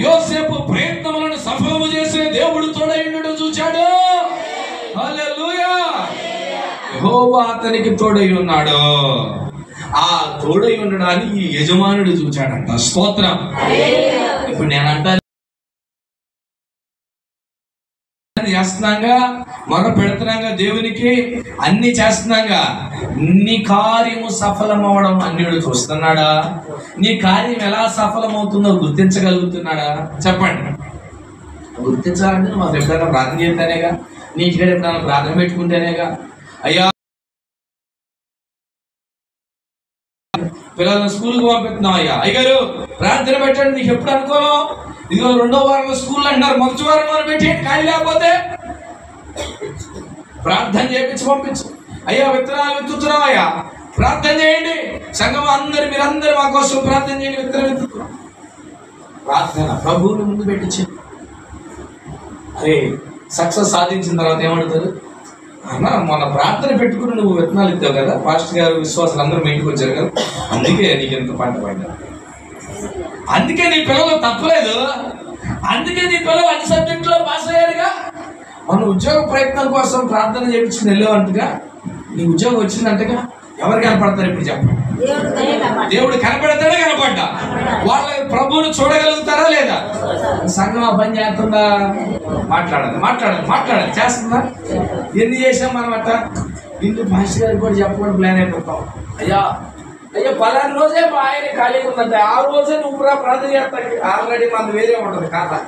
యోసేపు ప్రయత్నములను సఫలము చేసే దేవుడు తోడై ఉండడం చూచాడు. హల్లెలూయా. యెహోవా అతనికి తోడై ఉన్నాడు. ఆ తోడై ఉండడాన్ని ఈ యజమానుడు చూచాడంట. స్తోత్రం. ఇప్పుడు నేనంటా చేస్తున్నాగా, మొర పెడుతున్నాగా, దేవునికి అన్ని చేస్తున్నాగా, నీ కార్యము సఫలం అవడం అన్యుడు చూస్తున్నాడా? నీ కార్యం ఎలా సఫలం అవుతుందో గుర్తించగలుగుతున్నాడా? చెప్పండి. గుర్తించాలంటే నువ్వు అసలు ఎప్పుడైనా ప్రార్థన చేస్తేనేగా, నీ ఇంటికాడ ఎప్పుడైనా ప్రార్థన పెట్టుకుంటేనేగా. అయ్యా పిల్లలను స్కూల్కి పంపిస్తున్నావు, అయ్యా అయ్యగారు ప్రార్థన పెట్టండి, నీకు ఎప్పుడు అనుకోను, ఇదిగో 2వ వారంలో స్కూల్ అంటున్నారు, మొదటి వారంలో పెట్టేయండి, ఖాళీ లేకపోతే ప్రార్థన చేయించి పంపించు. అయ్యా విత్తనాలు విత్తుతున్నాం, అయ్యా ప్రార్థన చేయండి, సంఘం అందరు మీరందరూ మా కోసం ప్రార్థన చేయండి, విత్తనం విత్తుతున్నాం. ప్రార్థన ప్రభువుని ముందు పెట్టించి అరే సక్సెస్ సాధించిన తర్వాత ఏమంటారు? అన్న మొన్న ప్రార్థన పెట్టుకుని నువ్వు విత్తనాలు ఇస్తావు కదా, పాస్టర్ గారు విశ్వాసాలు అందరూ మీ ఇంటికి వచ్చారు కదా, అందుకే నీకు ఎంత పంట పడ్డా, అందుకే నీ పిల్లలు తప్పలేదు, అందుకే నీ పిల్లలు అన్ని సబ్జెక్టులో పాస్ అయ్యారుగా. మన ఉద్యోగ ప్రయత్నం కోసం ప్రార్థన చేయించుకుని వెళ్ళేవంటగా, నీ ఉద్యోగం వచ్చిందంటగా. ఎవరు కనపడతారు ఇప్పుడు చెప్పండి? దేవుడు కనపడతాడే కనపడ్డా? వాళ్ళ ప్రభువును చూడగలుగుతారా లేదా? సంఘం ఆ పని చేస్తుందా? మాట్లాడాలి మాట్లాడాలి మాట్లాడాలి చేస్తుందా? ఎన్ని చేసాం మనం అట్ట? ఇంటి భాష గారికి కూడా చెప్పకుండా ప్లాన్ అయిపోతాం. అయ్యా అయ్యా పలానా రోజే మా ఆయన ఖాళీగా ఉందంటే ఆ రోజే నువ్వు ప్రార్థన చేస్తానికి ఆల్రెడీ మనకు వేరే ఉంటుంది ఖాతా.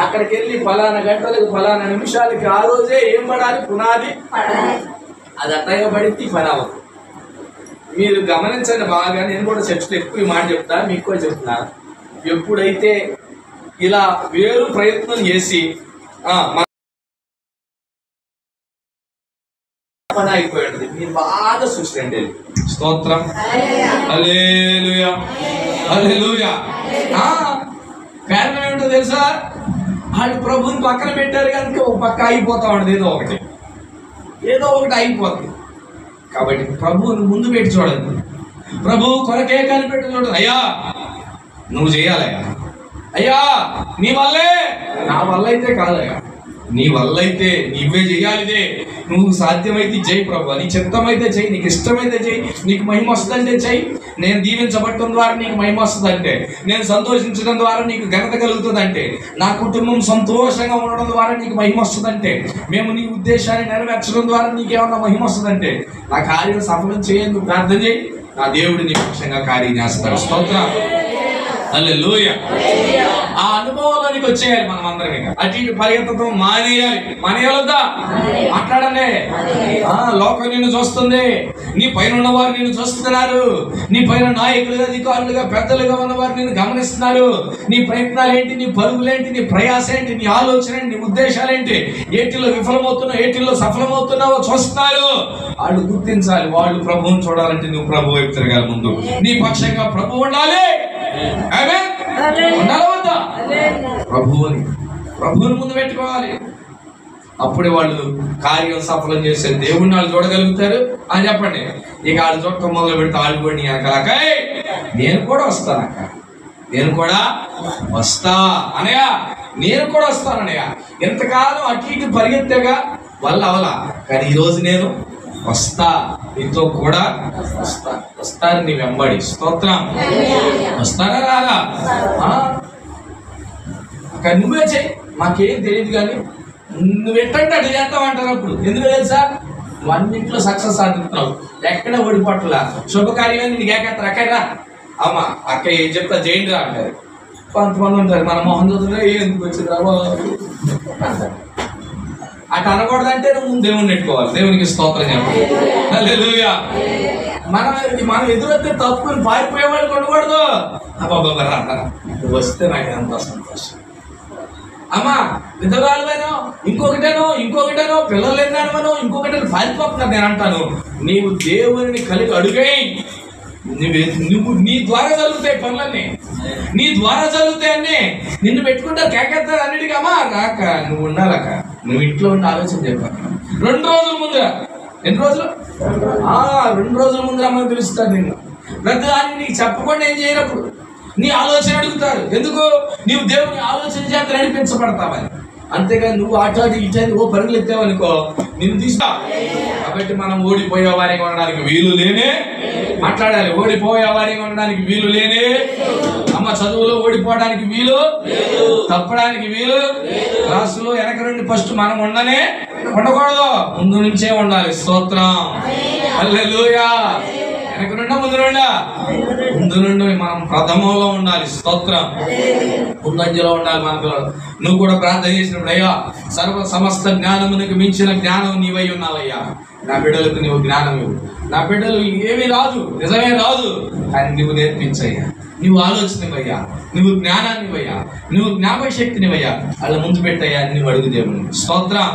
అక్కడికి వెళ్ళి ఫలానా గంటలకు ఫలానా నిమిషాలకి ఆ రోజే ఏం పడాలి, పునాది అది అట్టగా పడితే పని అవ్వదు. మీరు గమనించండి బాగా, నేను కూడా చర్చలో ఎక్కువ ఈ మాట చెప్తా, మీకు కూడా చెప్తున్నా. ఎప్పుడైతే ఇలా వేరు ప్రయత్నం చేసి పని అయిపోయింది, మీరు బాగా చూసుకోండి. స్తోత్రం. హల్లెలూయా హల్లెలూయా. కారణం ఏమిటో తెలుసా? వాళ్ళు ప్రభుని పక్కన పెట్టారు కనుక ఒక పక్క అయిపోతా ఉండదు, ఏదో ఒకటి అయిపోతుంది. కాబట్టి ప్రభువుని ముందు పెట్టి చూడండి, ప్రభువు కొరకే కనిపెట్టి చూడండి. అయ్యా నువ్వు చేయాలయ్యా, అయ్యా నీ వల్లే, నా వల్ల అయితే కాదయ్యా, నీ వల్ల అయితే నీవే చేయాలిదే, నువ్వు సాధ్యమైతే చేయి ప్రభు, నీ చిత్తమైతే చేయి, నీకు ఇష్టమైతే చేయి, నీకు మహిమ వస్తుందంటే చేయి, నేను దీవించబడటం ద్వారా నీకు మహిమ వస్తుందంటే, నేను సంతోషించడం ద్వారా నీకు ఘనత కలుగుతుందంటే, నా కుటుంబం సంతోషంగా ఉండడం ద్వారా నీకు మహిమ వస్తుందంటే, మేము నీ ఉద్దేశాన్ని నెరవేర్చడం ద్వారా నీకేమన్నా మహిమ వస్తుందంటే, నా కార్యం సఫలం చేయందుకు ప్రార్థన చేయి, నా దేవుడు నీ పక్షంగా కార్యం చేస్తాడు. స్తోత్రం. హల్లెలూయా. ఆ అనుభవంలోనికి వచ్చేయాలి మనం అందరం. ఇక అటు ఇటు పరిగెత్తడం మానేయాలొద్దా? మాట్లాడండి. లోకం నిన్ను చూస్తుంది, నీ పైన ఉన్నవారు నిన్ను చూస్తున్నారు, నీ పైన నాయకులుగా అధికారులుగా పెద్దలుగా ఉన్నవారు నిన్ను గమనిస్తున్నారు. నీ ప్రయత్నాలు ఏంటి, నీ పరుగులేంటి, నీ ప్రయాస ఏంటి, నీ ఆలోచన ఏంటి, నీ ఉద్దేశాలు ఏంటి, ఏటిల్లో విఫలమవుతున్నావు, ఏటిల్లో సఫలమవుతున్నావో చూస్తున్నారు. వాళ్ళు గుర్తించాలి. వాళ్ళు ప్రభువుని చూడాలంటే నువ్వు ప్రభు వైపు తిరగాలి. ముందు నీ పక్షంగా ప్రభు ఉండాలి. ప్రభువుని ముందు పెట్టుకోవాలి. అప్పుడే వాళ్ళు కార్యం సఫలం చేసే దేవుడిని వాళ్ళు చూడగలుగుతారు అని చెప్పండి. ఇక వాళ్ళు చూడటం మొదలు పెడితే వాళ్ళు కూడా నీ వెనకాలక నేను కూడా వస్తానక్క, నేను కూడా వస్తా అనయ్య, నేను కూడా వస్తానన్నయ్య. ఎంతకాలం అటు ఇటు పరిగెత్తగా వల్ల అవలా, కానీ ఈరోజు నేను వస్తా, నీతో కూడా వస్తారు నీ వెంబడి. స్తోత్రం. వస్తారా రారా? అక్కడ నువ్వే చెయ్యి, మాకేం తెలియదు కానీ నువ్వు ఎట్టంటే అటు చేస్తామంటారు. అప్పుడు ఎందుకు తెలుసా? నువ్వు అన్నింటిలో సక్సెస్ సాధిస్తున్నావు, ఎక్కడ ఓడిపోట్లా, శుభకార్యాన్ని నీకు ఏకెత్తారు. అక్కయ్యరా అమ్మా, అక్క ఏం చెప్తా చేయండి రా అంటారు. కొంతమంది ఉంటారు మన మొహం చూస్తుంటే ఎందుకు వచ్చింది రాబో అటు అనకూడదంటే నువ్వు ముందు దేవుని నెట్టుకోవాలి. దేవునికి స్తోత్రం చెప్పాలి. హల్లెలూయా. మనం ఎదురైతే తప్పుకొని పారిపోయేవాళ్ళు కొనకూడదు. అబ్బాబా వస్తే నాకు ఎంత సంతోషం. అమ్మా విధవాళ్ళను ఇంకొకటేనో పిల్లలు లేదానమనో ఇంకొకటి పారిపోతున్నారు. నేను అంటాను, నీవు దేవుని కలిగి అడుగై, నువ్వు నీ ద్వారా జరుగుతాయి పనులన్నీ, నీ ద్వారా జరుగుతాయి అన్నీ. నిన్ను పెట్టుకుంటారు, కేకేస్తారు అన్నిటికీ. అమ్మా కాక నువ్వు ఉండాలక, నువ్వు ఇంట్లో ఉండి ఆలోచన చెప్పాను. 2 రోజుల ముందుగా, ఎన్ని రోజులు? 2 రోజుల ముందు అమ్మని పిలుస్తారు నిన్ను. ప్రతిదాన్ని నీకు చెప్పకుండా ఏం చేయనప్పుడు నీ ఆలోచన అడుగుతారు. ఎందుకు? నీవు దేవుని ఆలోచన చేత నడిపించబడతావని. అంతేగాని నువ్వు అటు ఇటు పరుగులు ఎత్తావనుకో నిన్ను తీస్తా. కాబట్టి మనం ఓడిపోయే వారిగా ఉండడానికి వీలు లేనే మాట్లాడాలి. ఓడిపోయే వారిగా ఉండడానికి వీలు లేనే. అమ్మ చదువులో ఓడిపోవడానికి వీలు, తప్పడానికి వీలు. క్లాసులో వెనక నుండి ఫస్ట్ మనం ఉండకూడదు, ముందు నుంచే ఉండాలి. స్తోత్రం. హల్లెలూయా. వెనక నుండా ముందు నుండి మనం ప్రథమంలో ఉండాలి. స్తోత్రం. ముందంజలో ఉండాలి మన పిల్లలు. నువ్వు కూడా ప్రార్థన చేసినప్పుడు, అయ్యా సమస్త జ్ఞానమునకు మించిన జ్ఞానం నీవై ఉన్నావయ్యా, నా బిడ్డలకు నువ్వు జ్ఞానం ఇవ్వు. నా బిడ్డలు ఏమీ రాదు, నిజమే రాదు, కానీ నువ్వు నేర్పించయ్యా. నువ్వు ఆలోచనవయ్యా, నువ్వు జ్ఞానాన్నివయ్యా, నువ్వు జ్ఞాపక శక్తినివయ్యా. అలా ముందు పెట్టయ్యా, నువ్వు అడుగు దేవుని. స్తోత్రం.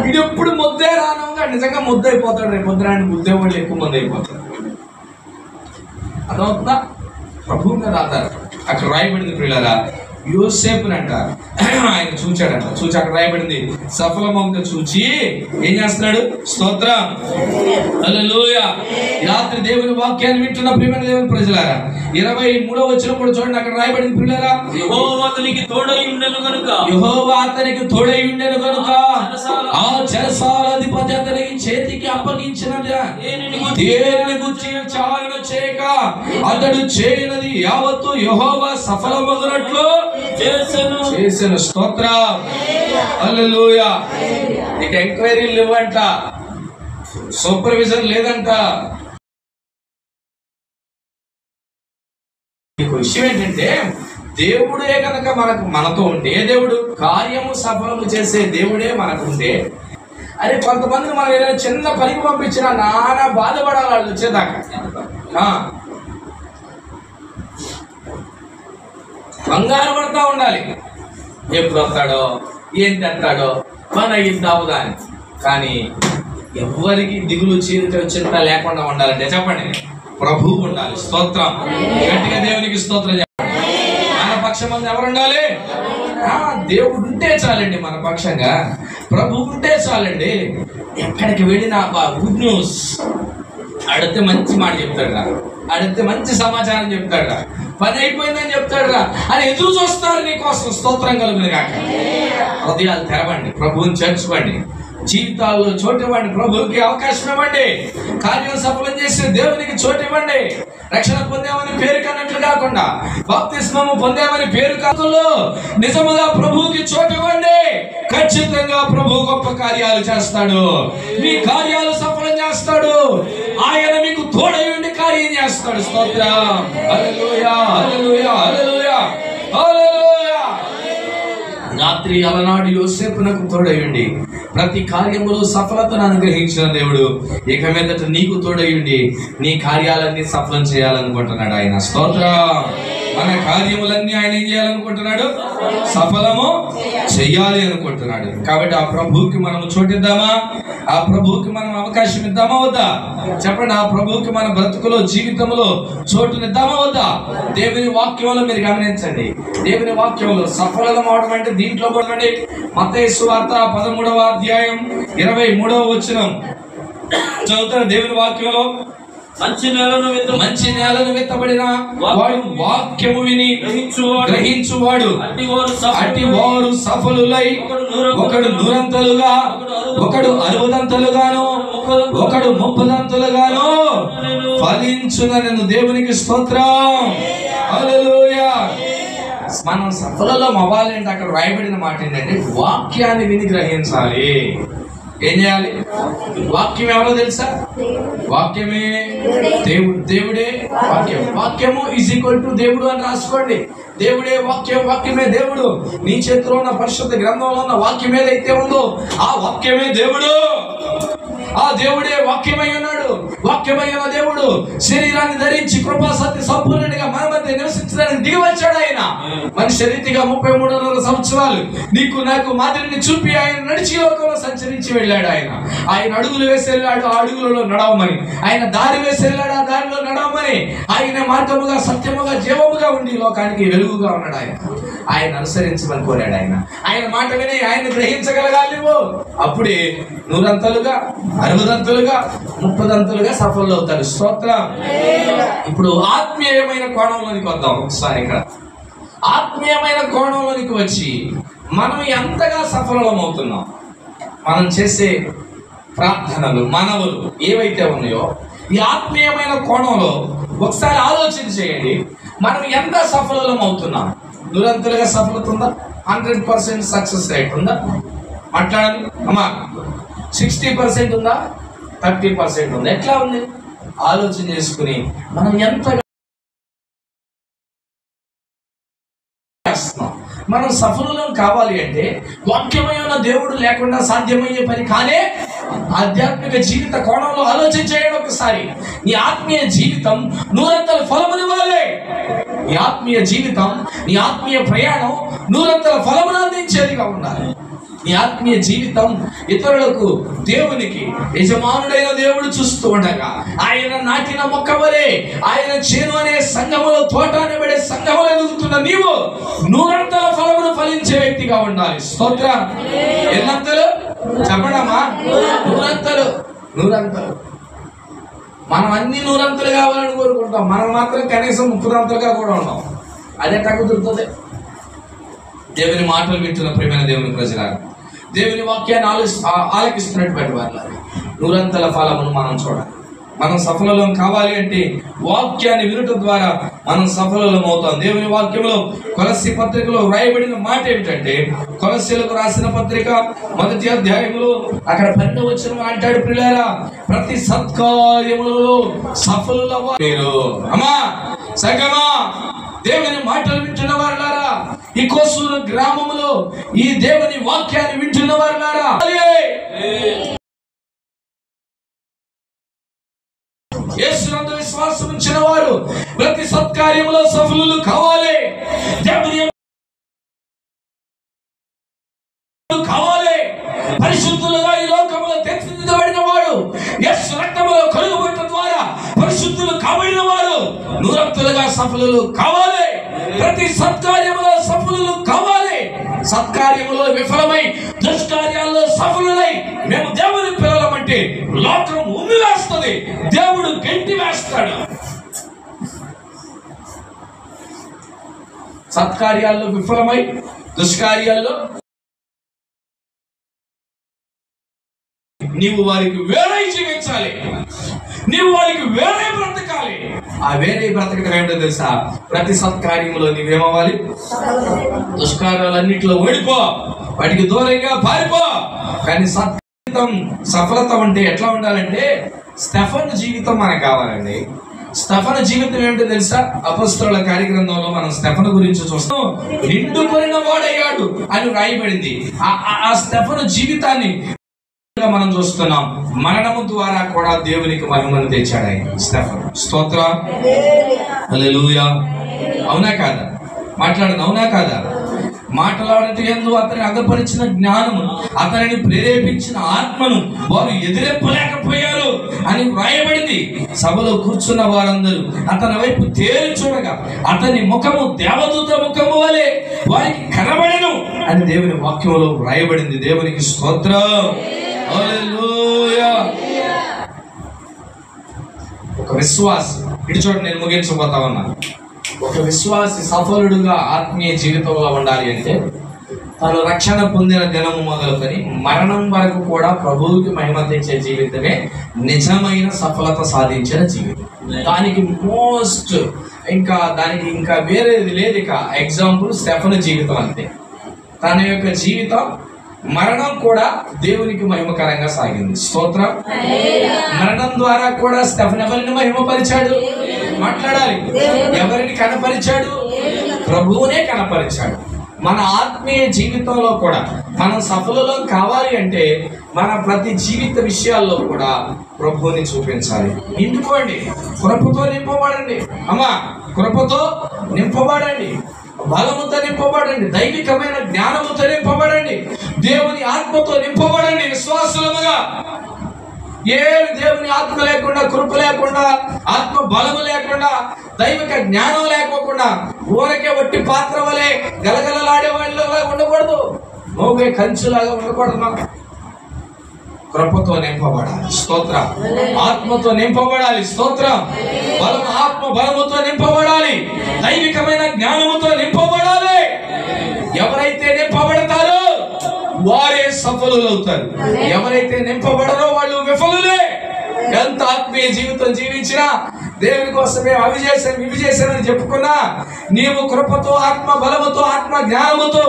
ఇది ఎప్పుడు ముద్దే రానంగా నిజంగా ముద్ద అయిపోతాడు. రేపు ముద్రాన్ని ముద్దే వాళ్ళు ఎక్కువ మంది అయిపోతాడు. అదవుతుందా? ప్రభువు మీద ఆధారం. అక్కడ రాయబడింది ప్రియులారా, యోసేపుని అంటారు. ఆయన చూచాడంట. చూచి అక్కడ రాయబడింది, సఫలమవుతా చూచి ఏం చేస్తున్నాడు? స్తోత్రం. హల్లెలూయా. రాత్రి దేవుని వాక్యాన్ని వింటున్న ప్రియమైన దేవుని ప్రజలారా, 23వ వచనం కూడా చూడండి. అక్కడ రాయబడింది ప్రియులారా, యెహోవా అతనికి తోడై ఉండెను గనుక ఆ చెరసాలాధిపతి అతనికి చేతికి అప్పగించిన దేనిని గురించి విచారణ చేయక అతడు చేయనది యావత్తు యెహోవా సఫలమగునట్లు చేసెను. స్తోత్రం. హల్లెలూయా. నీకు ఎంక్వైరీలు లేవంట, సూపర్విజన్ లేదంట. విషయం ఏంటంటే, దేవుడే కనుక మనతో ఉంటే, దేవుడు కార్యము సఫలము చేసే దేవుడే మనకు ఉంటే, అరే కొంతమంది మనం ఏదైనా చిన్న పనికి పంపించినా నానా బాధపడాలి వాళ్ళు వచ్చేదాకా. బంగారు పడతా ఉండాలి. ఎప్పుడు వస్తాడో, ఏం తెస్తాడో, మన ఇద్దావుదా అని. కానీ ఎవరికి దిగులు చింత లేకుండా ఉండాలంటే చెప్పండి, ప్రభువు ఉండాలి. స్తోత్రం. గట్టిగా దేవునికి స్తోత్రం చెప్పండి. మన పక్షం మంది ఎవరు ఉండాలి? దేవుడు ఉంటే చాలండి. మన పక్షంగా ప్రభు ఉంటే చాలండి. ఎక్కడికి వెళ్ళినా గుడ్ న్యూస్, అడిగితే మంచి మాట చెప్తాడురా, అడిగితే మంచి సమాచారం చెప్తాడురా, పని అయిపోయిందని చెప్తాడురా అని ఎదురు చూస్తారు నీకోసం. స్తోత్రం కలుగును గాక. హృదయాలు తెరవండి, ప్రభువుని చేర్చుకోండి, జీవితాల్లో చోటు ఇవ్వండి, ప్రభువుకి అవకాశం ఇవ్వండి, కార్యం సఫలం చేసి దేవునికి చోటు ఇవ్వండి. రక్షణ పొందామని పేరు కన్నట్లు కాకుండా బాప్తిస్మము పొందామని పేరు కాకుండా నిజముగా ప్రభువుకి చోటు ఇవ్వండి. ఖచ్చితంగా ప్రభు గొప్ప కార్యాలు చేస్తాడు, మీ కార్యాలు సఫలం చేస్తాడు. ఆయన మీకు తోడై ఉండి కార్యం చేస్తాడు. స్తోత్రం. హల్లెలూయా, హల్లెలూయా, హల్లెలూయా, హల్లెలూయా. రాత్రి అలనాడు యోసేపునకు తోడయుండి ప్రతి కార్యములో సఫలతను అనుగ్రహించిన దేవుడు ఇక మీదట నీకు తోడయుండి నీ కార్యాలన్నీ సఫలం చేయాలనుకుంటున్నాడు ఆయన. స్తోత్రం. మన కార్యములన్నీ ఆయన ఏం చేయాలనుకుంటున్నాడు? సఫలము చెయ్యాలి అనుకుంటున్నాడు. కాబట్టి ఆ ప్రభువుకి మనం చోటిద్దామా? ఆ ప్రభువుకి మనం అవకాశం ఇద్దామా వద్దా? చెప్పండి. ఆ ప్రభువుకి మన బ్రతుకులో జీవితంలో చోటునిద్దామా వద్దా? దేవుని వాక్యంలో మీరు గమనించండి. దేవుని వాక్యంలో సఫలం అవడం అంటే దీంట్లో కూడా మత్తయి సువార్త 13వ అధ్యాయం 23వ వచనం చదువుతారు. దేవుని వాక్యంలో మంచి నేలను విత్తబడిన వాడు వాక్యము విని గ్రహించువాడు అట్టి వారు సఫలులై ఒకడు 100 ఒకడు 60 ఒకడు 30 ఫలించునను. దేవునికి స్తోత్రం. హల్లెలూయా. మనం సఫలలో అవ్వాలంటే అక్కడ రాయబడిన మాట ఏంటంటే వాక్యాన్ని విని గ్రహించాలి. ఏం చేయాలి? వాక్యం ఎవరో తెలుసా? వాక్యమే దేవుడు. దేవుడే వాక్యం. వాక్యము ఈజ్ ఈక్వల్ టు దేవుడు అని రాసుకోండి. దేవుడే వాక్యం, వాక్యమే దేవుడు. నీ చేతిలో ఉన్న పరిశుద్ధ గ్రంథంలో ఉన్న వాక్యం ఏదైతే ఉందో ఆ వాక్యమే దేవుడు. ఆ దేవుడే వాక్యమై ఉన్నాడు. వాక్యమైన దేవుడు శరీరాన్ని ధరించి కృపా సత్య సంపూర్ణుడిగా మన మధ్య నివసించడానికి దిగి వచ్చాడు. ఆయన మనిషి రీతిగా 33.5 సంవత్సరాలు నీకు నాకు మాదిరిని చూపి ఆయన నడిచి లోకంలో సంచరించి వెళ్ళాడు. ఆయన అడుగులు వేసి వెళ్ళాడు, ఆ అడుగులలో నడవమని. ఆయన దారి వేసి వెళ్ళాడు, ఆ దారిలో నడవమని. ఆయన మార్గముగా సత్యముగా జీవముగా ఉండి లోకానికి వెలుగుగా ఉన్నాడు. ఆయన అనుసరించమని కోరాడు. ఆయన మాట విని ఆయన గ్రహించగలగాలి నువ్వు. అప్పుడే 100 60 30 సఫలం అవుతారు. స్తోత్రం. ఇప్పుడు ఆత్మీయమైన కోణంలోనికి వద్దాం ఒకసారి. ఇక్కడ ఆత్మీయమైన కోణంలోనికి వచ్చి మనం ఎంతగా సఫలం అవుతున్నాం, మనం చేసే ప్రార్థనలు మనవులు ఏవైతే ఉన్నాయో ఈ ఆత్మీయమైన కోణంలో ఒకసారి ఆలోచన చేయండి. మనం ఎంత సఫలం అవుతున్నాం? 100 సఫలత ఉందా? 100% సక్సెస్ రేట్ ఉందా? మాట్లాడాలి అమ్మా. 60% ఉందా? 30% ఉందా? ఎట్లా ఉంది? ఆలోచన చేసుకుని మనం ఎంతగా చేస్తున్నాం. మనం సఫలం కావాలి అంటే వాక్యమైన దేవుడు లేకుండా సాధ్యమయ్యే పని కానే. ఆధ్యాత్మిక జీవిత కోణంలో ఆలోచన చేయండి ఒకసారి. నీ ఆత్మీయ జీవితం 100 ఫలమునివ్వాలి. నీ ఆత్మీయ జీవితం, నీ ఆత్మీయ ప్రయాణం 100 ఫలమును అందించేదిగా ఉండాలి. నీ ఆత్మీయ జీవితం ఇతరులకు, దేవునికి యజమానుడైన దేవుడు చూస్తూ ఉండగా ఆయన నాటిన మొక్క వలె, ఆయన చేను అనే సంఘములో, తోట అనబడే సంఘములో ఎదుగుతున్న నీవు 100 ఫలమును ఫలించే వ్యక్తిగా ఉండాలి. స్తోత్రం. ఎన్నంతలు చెప్పడమ్మా? 100. మనం అన్ని 100 కావాలని కోరుకుంటాం. మనం మాత్రం కనీసం 30 కూడా ఉన్నాం. అదే కుదురుతుంది. దేవుని మాటలు వింటున్న ప్రియమైన దేవుని ప్రజలారా, దేవుని వాక్యాన్ని ఆలకిస్తున్నటువంటి వారు 100 ఫలమును మనం చూడాలి. మనం సఫలం కావాలి అంటే వాక్యాన్ని వినటం ద్వారా మనం సఫలం అవుతాం. దేవుని వాక్యంలో కొలస్సీ పత్రికలో వ్రాయబడిన మాట ఏమిటంటే, కొలస్సీలకు రాసిన పత్రిక 1వ అధ్యాయంలో అక్కడ 12వ వచనం అంటాడు, ప్రియులారా ప్రతి సత్కార్యములలో సఫలులవ్వాలి మీరు. అమ్మా సంగమా, దేవుని మాటలు వింటున్న వారులారా, ఈ కోసూరు గ్రామములో ఈ దేవుని వాక్యాన్ని వింటున్న వారులారా, యేసునందు విశ్వాసం ఉంచిన వారు ప్రతి సత్కార్యములో సఫలులు కావాలి. దేవుని కావాలి. పరిశుద్ధులుగా ఈ లోకములో తీర్చిదిద్దబడిన వాడు, యేసు రక్తములో కలుగుబట్ట ద్వారా పరిశుద్ధులు కాబడిన వారు 100 సఫలులు కావాలి. ప్రతి సత్కార్యములో సఫలులు కావాలి. సత్కార్యములో విఫలమై దుష్కార్యాల్లో సఫలులై మేము దేవుని పిల్లలమంటే లోకం ఉమ్మి వేస్తుంది, దేవుడు గంటి వేస్తాడు. సత్కార్యాల్లో విఫలమై దుష్కార్యాల్లో నీవు వారికి వేరే జీవించాలి, నీవు వారికి వేరే బ్రతకాలి. ఆ వేరే బ్రతకడం ఏమిటో తెలుసా? ప్రతి సత్కార్యంలో నీవేమవ్వాలి? దుష్కార్యాలన్నింటిలో ఓడిపో, వాటికి దూరంగా పారిపో. కానీ సత్కార్యం సఫలత అంటే ఎట్లా ఉండాలంటే, స్టెఫను జీవితం మనకు కావాలండి. స్టెఫను జీవితం ఏమిటో తెలుసా? అపొస్తలుల కార్యగ్రంథంలో మనం స్టెఫను గురించి చూస్తాం. నిండుకొనిన వాడయ్యాడు అని రాయబడింది. ఆ స్టెఫను జీవితాన్ని మనం చూస్తున్నాం. మరణము ద్వారా కూడా దేవునికి మహిమను తెచ్చాడు ఆయన స్టెఫను. స్తోత్రం. హల్లెలూయా. అవునా కాదా? మాట్లాడను, అవునా కాదా? మాట్లాడటం ఎందు అతని అగపరిచిన జ్ఞానము, అతనిని ప్రేరేపించిన ఆత్మను వారు ఎదిరింపలేకపోయారు అని వ్రాయబడింది. సభలో కూర్చున్న వారందరూ అతని వైపు తేరి చూడగా అతని ముఖము దేవదూత ముఖము వలె వారికి కనబడెను అని దేవుని వాక్యంలో వ్రాయబడింది. దేవునికి స్తోత్రం. హల్లెలూయా. ఒక విశ్వాసి, ఇటు చూడండి, నేను ముగించబోతా ఉన్నాను. ఒక విశ్వాసి సఫలుడుగా ఆత్మీయ జీవితంలో ఉండాలి అంటే తను రక్షణ పొందిన దినము మొదలుకొని మరణం వరకు కూడా ప్రభువుకి మహిమ తెచ్చే జీవితమే నిజమైన సఫలత సాధించిన జీవితం. దానికి ఇంకా వేరేది లేదు. ఇక ఎగ్జాంపుల్ స్టెఫను జీవితం అంతే. తన యొక్క జీవితం మరణం కూడా దేవునికి మహిమకరంగా సాగింది. స్తోత్రం. మరణం ద్వారా కూడా స్టెఫెన్ ఎవరిని మహిమపరిచాడు? మాట్లాడాలి. ఎవరిని కనపరిచాడు? ప్రభువునే కనపరిచాడు. మన ఆత్మీయ జీవితంలో కూడా మనం సఫలం కావాలి అంటే మన ప్రతి జీవిత విషయాల్లో కూడా ప్రభువుని చూపించాలి. నింపుకోండి, కృపతో నింపబడండి. అమ్మా, కృపతో నింపబడండి, బలముతో నింపబడండి, దైవికమైన జ్ఞానముతో నింపబడండి, దేవుని ఆత్మతో నింపబడండి. విశ్వాసులముగా దేవుని ఆత్మ లేకుండా, కృప లేకుండా, ఆత్మ బలము లేకుండా, దైవిక జ్ఞానం లేకోకుండా ఊరకే వట్టి పాత్ర వలె గలగలలాడే వాళ్ళగా ఉండకూడదు. మోగే కంచులాగా ఉండకూడదు. మనం కృపతో నింపబడాలి. స్తోత్రం. ఆత్మతో నింపబడాలి. స్తోత్రం. ఆత్మ బలముతో నింపబడాలి, దైవికమైన జ్ఞానముతో నింపబడాలి. ఎవరైతే నింపబడతారో వారే సఫలులవుతారు. ఎవరైతే నింపబడరో వాళ్ళు విఫలులే. ఎంత ఆత్మీయ జీవితం జీవించినా, దేవుని కోసమే అవి చేశాను ఇవి చేశానని చెప్పుకున్నా, నీవు కృపతో, ఆత్మ బలముతో, ఆత్మ జ్ఞానముతో,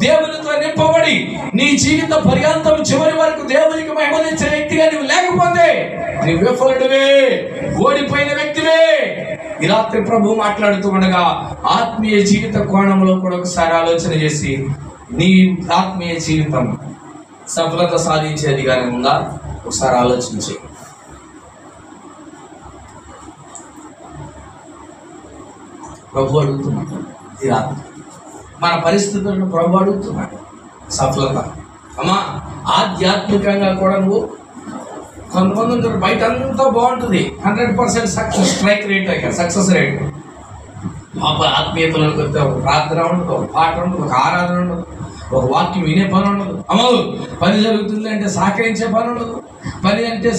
దేవునితో నింపబడి నీ జీవిత పర్యంతం చివరి వరకు దేవునికి మహిమనిచ్చే వ్యక్తిగా నీవు లేకపోతే నీ విఫలుడివే, ఓడిపోయిన వ్యక్తివే. ఈ రాత్రి ప్రభు మాట్లాడుతూ ఉండగా ఆత్మీయ జీవిత కోణంలో కూడా ఒకసారి ఆలోచన చేసి, నీ ఆత్మీయ జీవితం సఫలత సాధించేదిగానే ఉందా? ఒకసారి ఆలోచించి. ప్రభు అడుగుతున్నాడు ఈ రాత్రి, మన పరిస్థితులను ప్రభు అడుగుతున్నాడు సఫలత. అమ్మా, ఆధ్యాత్మికంగా కూడా నువ్వు కొంతమంది ఉంటారు, బయట అంతా బాగుంటుంది, 100% success strike rate, success rate. ఆత్మీయతలకు వస్తే ఒక ప్రార్థన ఉండదు, ఒక పాట ఉండదు, ఒక ఆరాధన ఉండదు, ఒక వాక్యం వినే పని ఉండదు. అమ్మో, పని జరుగుతుంది అంటే సహకరించే పని ఉండదు. పని అంటే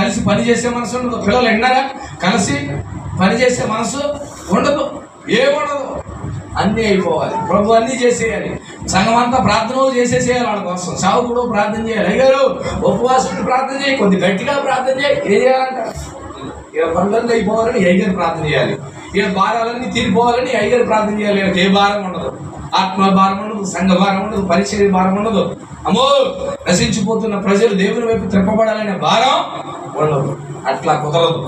కలిసి పని చేసే మనసు ఉండదు. పిల్లలు విన్నారా? కలిసి పని చేసే మనసు ఉండదు, ఏముండదు. అన్నీ అయిపోవాలి. ప్రభు అన్నీ చేసేయాలి. సంఘం అంతా ప్రార్థన చేసేసేయాలి. వాళ్ళ కోసం సావుకుడు ప్రార్థన చేయాలి. అయ్యారు ఉపవాసం ప్రార్థన చేయి, కొద్ది గట్టిగా ప్రార్థన చేయి. ఏం చేయాలంట? ఇక పనులన్నీ అయిపోవాలని అయ్యగారు ప్రార్థన చేయాలి. ఇక భారాలన్నీ తీరిపోవాలని అయ్యగారు ప్రార్థన చేయాలి. ఏ భారం ఉండదు, ఆత్మ భారం ఉండదు, సంఘ భారం ఉండదు, పరిచర్య భారం ఉండదు. అమ్మో, నశించిపోతున్న ప్రజలు దేవుని వైపు త్రిప్పబడాలనే భారం ఉండదు. అట్లా కుదరదు.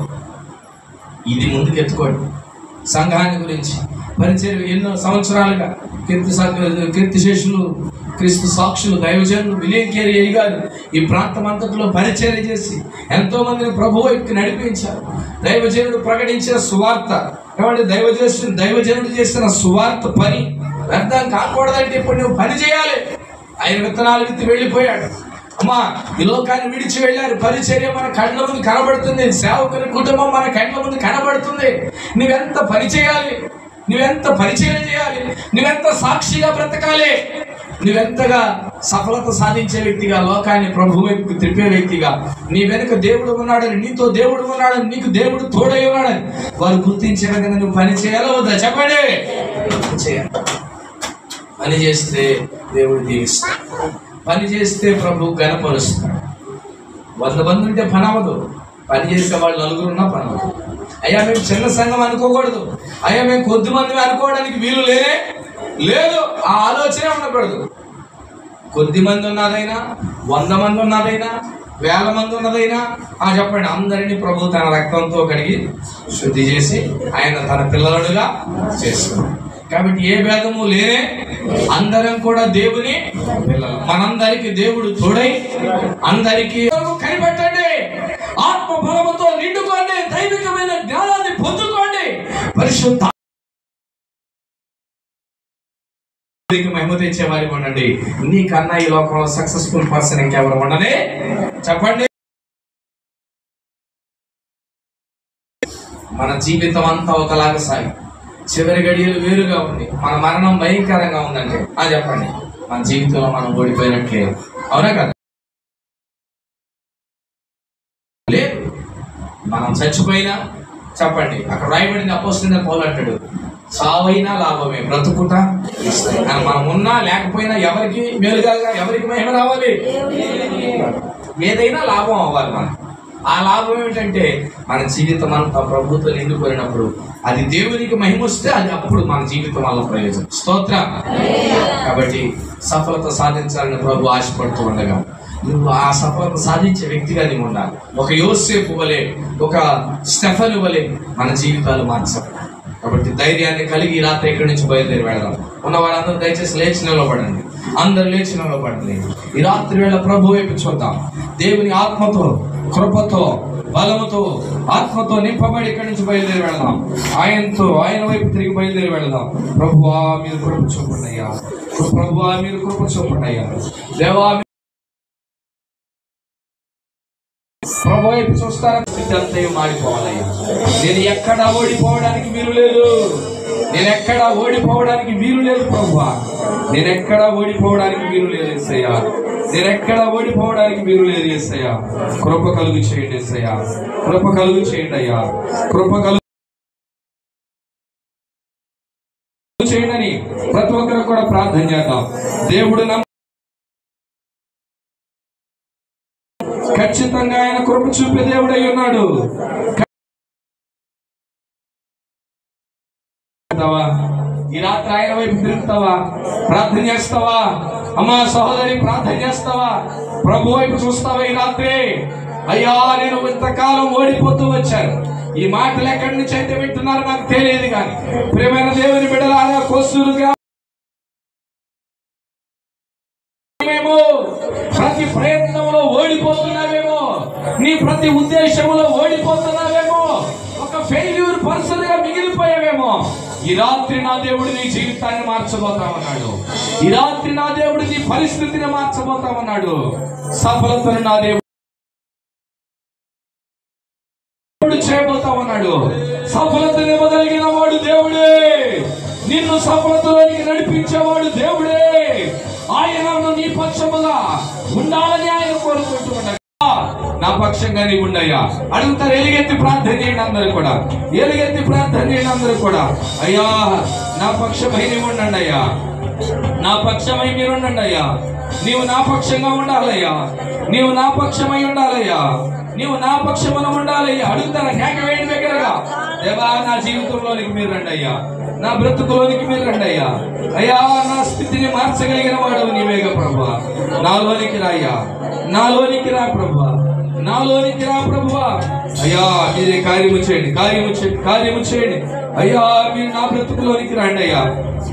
ఇది ముందుకెత్తుకోండి. సంఘాన్ని గురించి పరిచర్య ఎన్నో సంవత్సరాలుగా కీర్తిశేషులు, క్రీస్తు సాక్షులు, దైవజనులు, విలియం కేరీ గారు ఈ ప్రాంతం అంతటిలో పరిచర్య చేసి ఎంతో మందిని ప్రభు వైపుకి నడిపించారు. దైవజనుడు ప్రకటించిన సువార్త, ఏమంటే దైవజనుడు చేసిన సువార్త పని వ్యర్థం కాకూడదంటే ఇప్పుడు నువ్వు పని చేయాలి. ఆయన విత్తనాలు విత్తి వెళ్ళిపోయాడు. అమ్మా, ఈ లోకాన్ని విడిచి వెళ్ళారు. పరిచర్య మన కళ్ళ ముందు కనబడుతుంది, సేవకుని కుటుంబం మన కళ్ళ ముందు కనబడుతుంది. నువ్వెంత పని చేయాలి, నువ్వెంత పరిచయం చేయాలి, నువ్వెంత సాక్షిగా బ్రతకాలి, నువ్వెంతగా సఫలత సాధించే వ్యక్తిగా, లోకాన్ని ప్రభు వైపుకు తిప్పే వ్యక్తిగా, నీ వెనుక దేవుడు ఉన్నాడని, నీతో దేవుడు ఉన్నాడని, నీకు దేవుడు తోడై ఉన్నాడని వారు గుర్తించే విధంగా నువ్వు పని చేయాలో వద్దా? చెప్పండి. చేయాలి. పని చేస్తే దేవుడు దీవిస్తాడు. పని చేస్తే ప్రభు గణపరుస్తాడు. 100 మంది ఉంటే పని అవ్వదు. పని చేసే వాళ్ళు 4 ఉన్నా పని అవ్వదు. అయ్యా మేము చిన్న సంఘం అనుకోకూడదు, అయ్యా మేము కొద్ది మంది అనుకోవడానికి వీలు లేదు. ఆ ఆలోచనే ఉండకూడదు. కొద్ది మంది ఉన్నదైనా, 100 మంది ఉన్నదైనా, 1000 మంది ఉన్నదైనా చెప్పండి, అందరినీ ప్రభు తన రక్తంతో కడిగి శుద్ధి చేసి ఆయన తన పిల్లలుగా చేస్తున్నాడు. కాబట్టి ఏ భేదము లేనే, అందరం కూడా దేవుని పిల్లలు. మనందరికి దేవుడు తోడై అందరికీ కనిపెట్టండి. ఆత్మ బలముతో నిండుకోండి, దైవికమైన జ్ఞానాన్ని పొందుకోండి, పరిశుద్ధ మహిమ తెచ్చే వారికి ఉండండి. నీకన్నా ఈ లోకంలో సక్సెస్ఫుల్ పర్సన్ ఇంకెవరు ఉండనే? చెప్పండి. మన జీవితం అంతా ఒకలాగా సాగి చివరి గడియలు వేరుగా ఉంది. మన మరణం భయంకరంగా ఉందంటే చెప్పండి, మన జీవితంలో మనం ఓడిపోయినట్లే. అవునా కదా? లేదు, మనం చచ్చిపోయినా చెప్పండి, అక్కడ రాయబడింది అపోస్తలుడైన పౌలు అంటాడు, చావైనా లాభమే, బ్రతుకుట ఇస్తాయి. మనం ఉన్నా లేకపోయినా ఎవరికి మేలుగా, ఎవరికి మహిమ రావాలి, ఏదైనా లాభం అవ్వాలి. మనం ఆ లాభం ఏమిటంటే మన జీవితం అంతా ప్రభుత్వం నిండుకొనినప్పుడు అది దేవునికి మహిమ వస్తే అది అప్పుడు మన జీవితం వల్ల ప్రయోజనం. స్తోత్రం. కాబట్టి సఫలత సాధించాలని ప్రభు ఆశపడుతూ ఉండగా నువ్వు ఆ సఫలత సాధించే వ్యక్తిగా నీవు ఉండాలి. ఒక యోసేపు వలె, ఒక స్టెఫను వలె మన జీవితాలు మార్చాలి. కాబట్టి ధైర్యాన్ని కలిగి రాత్రి ఇక్కడి నుంచి బయలుదేరి వెళదాం. ఉన్న వాళ్ళందరూ దయచేసి లేచి నిలబడండి. అందరూ లేచి నిలబడండి. ఈ రాత్రి వేళ ప్రభు వైపు చూద్దాం. దేవుని ఆత్మతో, కృపతో, బలముతో, ఆత్మతో నింపబడి ఇక్కడి నుంచి బయలుదేరి వెళదాం. ఆయన వైపు తిరిగి బయలుదేరి వెళదాం. ప్రభువా మీరు కృప చూపండి అయ్యా. ప్రభువా మీరు కృప చూపండి అయ్యా. దేవా ప్రభు వైపు చూస్తారా? స్థితి అంతయు మారిపోవాలయ్యా. నేను ఎక్కడా ఓడిపోవడానికి వీలు లేదు. నేను ఎక్కడా ఓడిపోవడానికి వీలు లేదు ప్రభువా. నేను ఎక్కడా ఓడిపోవడానికి వీలు లేదు యేసయ్యా. నేను ఎక్కడా ఓడిపోవడానికి వీలు లేదు యేసయ్యా. కృప కలుగు చేయండి యేసయ్యా. కృప కలుగు చేయండి అయ్యా. కృప కలుగు చేయండి. ప్రతి ఒక్కరు కూడా ప్రార్థన చేద్దాం. దేవుడు ఖచ్చితంగా ఆయన కృప చూపే దేవుడై ఉన్నాడు. ఈ రాత్రి ఆయన వైపు తిరుగుతావా? ప్రార్థన చేస్తావా? అమ్మా సహోదరి ప్రార్థన చేస్తావా? ప్రభు వైపు చూస్తావా ఈ రాత్రి? అయ్యా నేను ఇంతకాలం ఓడిపోతూ వచ్చాను. ఈ మాటలు ఎక్కడి నుంచి అయితే వింటున్నారో నాకు తెలియదు కానీ ప్రియమైన దేవుని బిడ్డలారా, కోసూరుగా మేము ప్రతి ప్రయత్నంలో ఓడిపోతున్నావేమో, నీ ప్రతి ఉద్దేశంలో ఓడిపోతున్నావేమో, ఒక ఫెయిల్యూర్ పర్సన్ గా మిగిలిపోయావేమో. ఈ రాత్రి నా దేవుడు నీ జీవితాన్ని మార్చబోతామన్నాడు. ఈ రాత్రి నా దేవుడు నీ పరిస్థితిని మార్చబోతామన్నాడు. సఫలతను నా దేవుడు చేయబోతామన్నాడు. సఫలతని ఇవ్వగలిగిన వాడు దేవుడే. నిన్ను సఫలతలోనికి నడిపించేవాడు దేవుడే. ఆయనను నీ పక్షముగా ఉండాలని ఆయన కోరుకుంటున్నాడు. నా పక్షంగా నీవు ఉండయ్యా. అడుగుతారు. ఎలుగెత్తి ప్రార్థన చేయండి అందరూ కూడా. ఎలుగెత్తి ప్రార్థన చేయండి అందరూ కూడా. అయ్యా నా పక్షమై నీవు ఉండండి అయ్యా. నా పక్షమై మీరు ఉండండి అయ్యా. నీవు నా పక్షంగా ఉండాలయ్యా. నీవు నా పక్షమై ఉండాలయ్యా. నీవు నా పక్షమున ఉండాలయ్యా. అడుగుతారా? కేక వేయండి దగ్గరగా. దేవా నా జీవితంలోనికి మీరు రండి అయ్యా. నా బ్రతుకులోనికి మీరు రండి అయ్యా. అయ్యా నా స్థితిని మార్చగలిగిన వాడు నీవేగా ప్రభువా. నాలోనికి రాయ్యా. నాలోనికి రా ప్రభువా. నాలోనికి రా ప్రభువా. అయ్యా మీరే కార్యము చేయండి. కార్యము చేయండి. కార్యము చేయండి అయ్యా. మీరు నా బ్రతుకులోనికి రండి అయ్యా.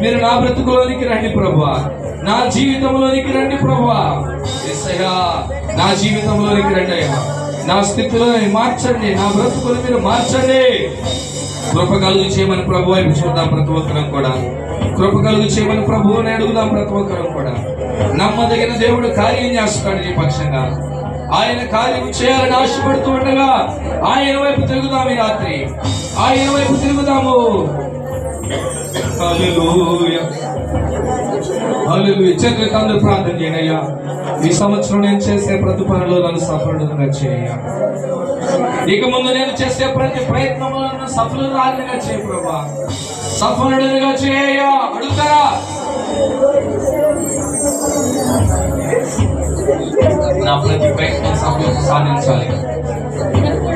మీరు నా బ్రతుకులోనికి రండి ప్రభువా. నా జీవితంలోనికి రండి ప్రభువా. యేసయ్యా నా జీవితంలోనికి రండి అయ్యా. నా స్థితిలో మార్చండి. నా బ్రతుకులు మీరు మార్చండి. కృప కలుగు చేయమని ప్రభు వైపు చూద్దాం. ప్రతి ఒక్కరం కూడా కృప కలుగు చేయమని ప్రభువుని అడుగుదాం. ప్రతి ఒక్కరం కూడా నమ్మదగిన దేవుడు కార్యం చేస్తాడు నీ పక్షంగా. ఆయన కార్యం చేయాలని ఆశపడుతూ ఉండగా ఆయన వైపు తిరుగుదాం. ఈ రాత్రి ఆయన వైపు తిరుగుదాము. హల్లెలూయా హల్లెలూయా. చేతులెత్తి అందరూ ప్రార్థన చేయండి అయ్యా. ఈ సంవత్సరం నేను చేసే ప్రతి పనిలో నన్ను సఫలుడుగా చేయ. ఇక ముందు నేను చేసే ప్రతి ప్రయత్నంలో నన్ను సఫలురాలుగా చేయ ప్రభా. సఫలుడుగా చేయ. అడుగుతారా? నా ప్రతి ప్రయత్నం సఫలత సాధించాలి.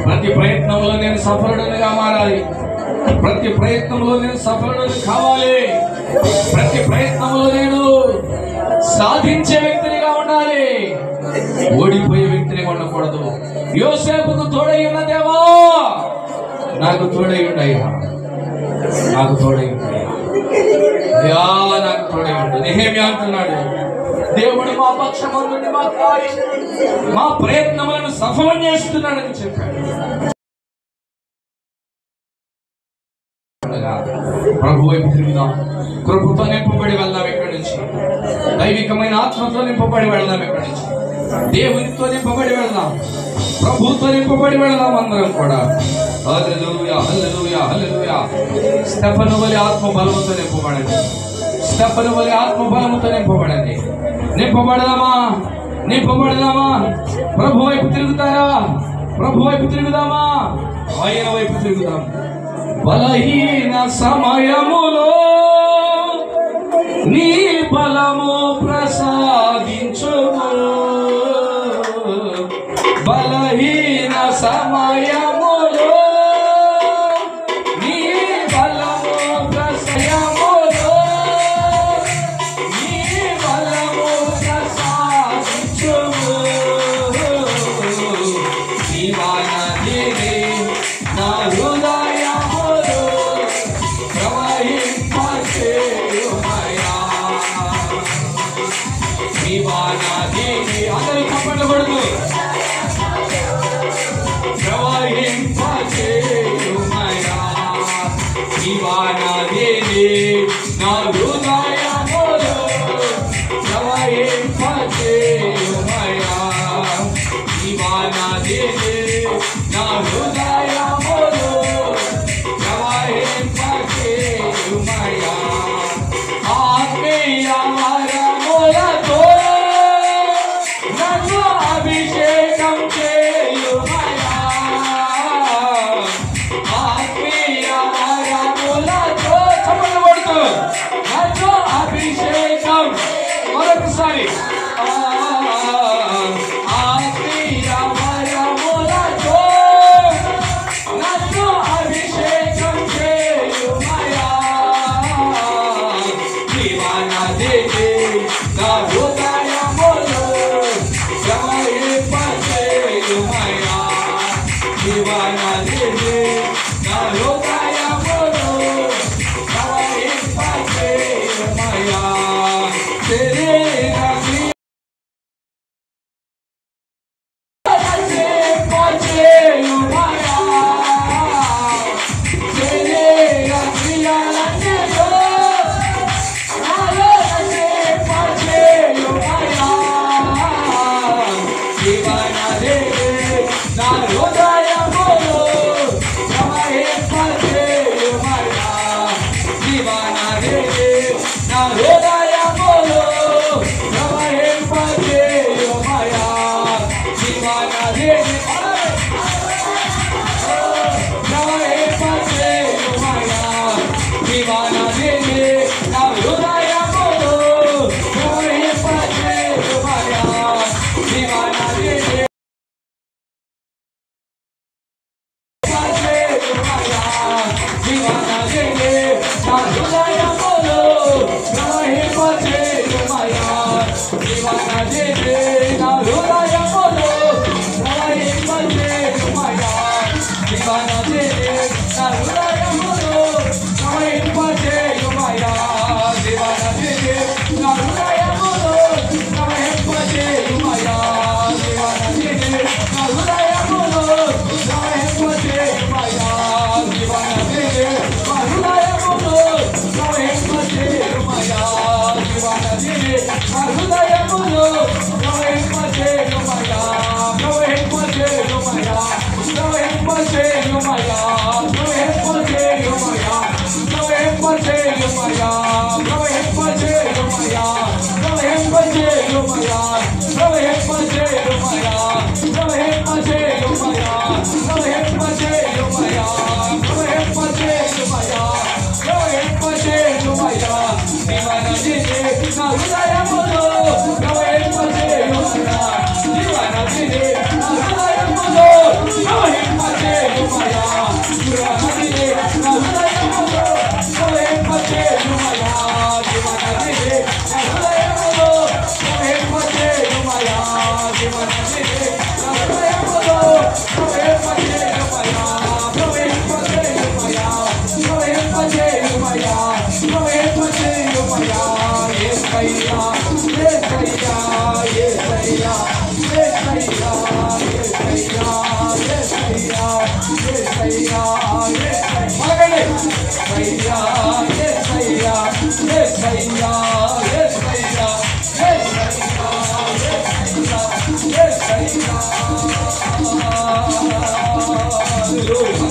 ప్రతి ప్రయత్నంలో నేను సఫలుడుగా మారాలి. ప్రతి ప్రయత్నంలో నేను సఫలుడు కావాలి. ప్రతి ప్రయత్నంలో నేను సాధించే వ్యక్తినిగా ఉండాలి. ఓడిపోయే వ్యక్తినిగా ఉండకూడదు. యోసేపుకు తోడై ఉన్న దేవా నాకు తోడై ఉండయ్యా. నాకు తోడై ఉండయ్యా. నాకు తోడై ఉండు. నెహెమ్యా అంటున్నాడు, దేవుడు మా పక్షమందు మా ప్రయత్నములను సఫలం చేస్తున్నాడని చెప్పాడు. ప్రభు వైపు తిరుగుదాం. కృపతో నింపబడి వెళ్దాం ఇక్కడి నుంచి. దైవికమైన ఆత్మతో నింపబడి వెళ్దాం ఇక్కడి నుంచి. దేవునితో నింపబడి వెళ్దాం. ప్రభుతో నింపబడి వెళ్దాం అందరం కూడా. హల్లెలూయా హల్లెలూయా హల్లెలూయా. స్టెఫను వలె ఆత్మ బలముతో నింపబడండి. స్టెఫను వలె ఆత్మ బలముతో నింపబడండి. నింపబడదామా? నింపబడదామా? ప్రభు వైపు తిరుగుతారా? ప్రభు వైపు తిరుగుదామా? ఆయన వైపు తిరుగుదాం. బలహీన సమయములో నీ బలము ప్రసాదించుము. బలహీన సమయములో నీ బలము ప్రసయములో నీ బలము ప్రసాదించుము జీవనదిని నా హృదయములో ప్రవహింపచేయుమయా జీవనదిని అందరూ చప్పట్లు కొడుతూ ప్రవహింపచేయుమయా జీవనదిని నా హృదయములో ప్రవహింపచేయుమయా జీవనదిని నా హృదయములో ప్రవహింపచేయుమయా ఆత్మీయ వరములతో నన్ను అభిషేకం చేయుమయా ఆత్మీయ వరములతో చప్పట్లు కొడుతూ నన్ను అభిషేకం మరొకసారి ఆత్మీయ వరములతో నన్ను అభిషేకం చేయుమయా జీవనదిని నా హృదయములో ప్రవహింపచేయుమయా జీవనదిని నా హృదయములో ప్రవహింపచేయుమయా శరీరని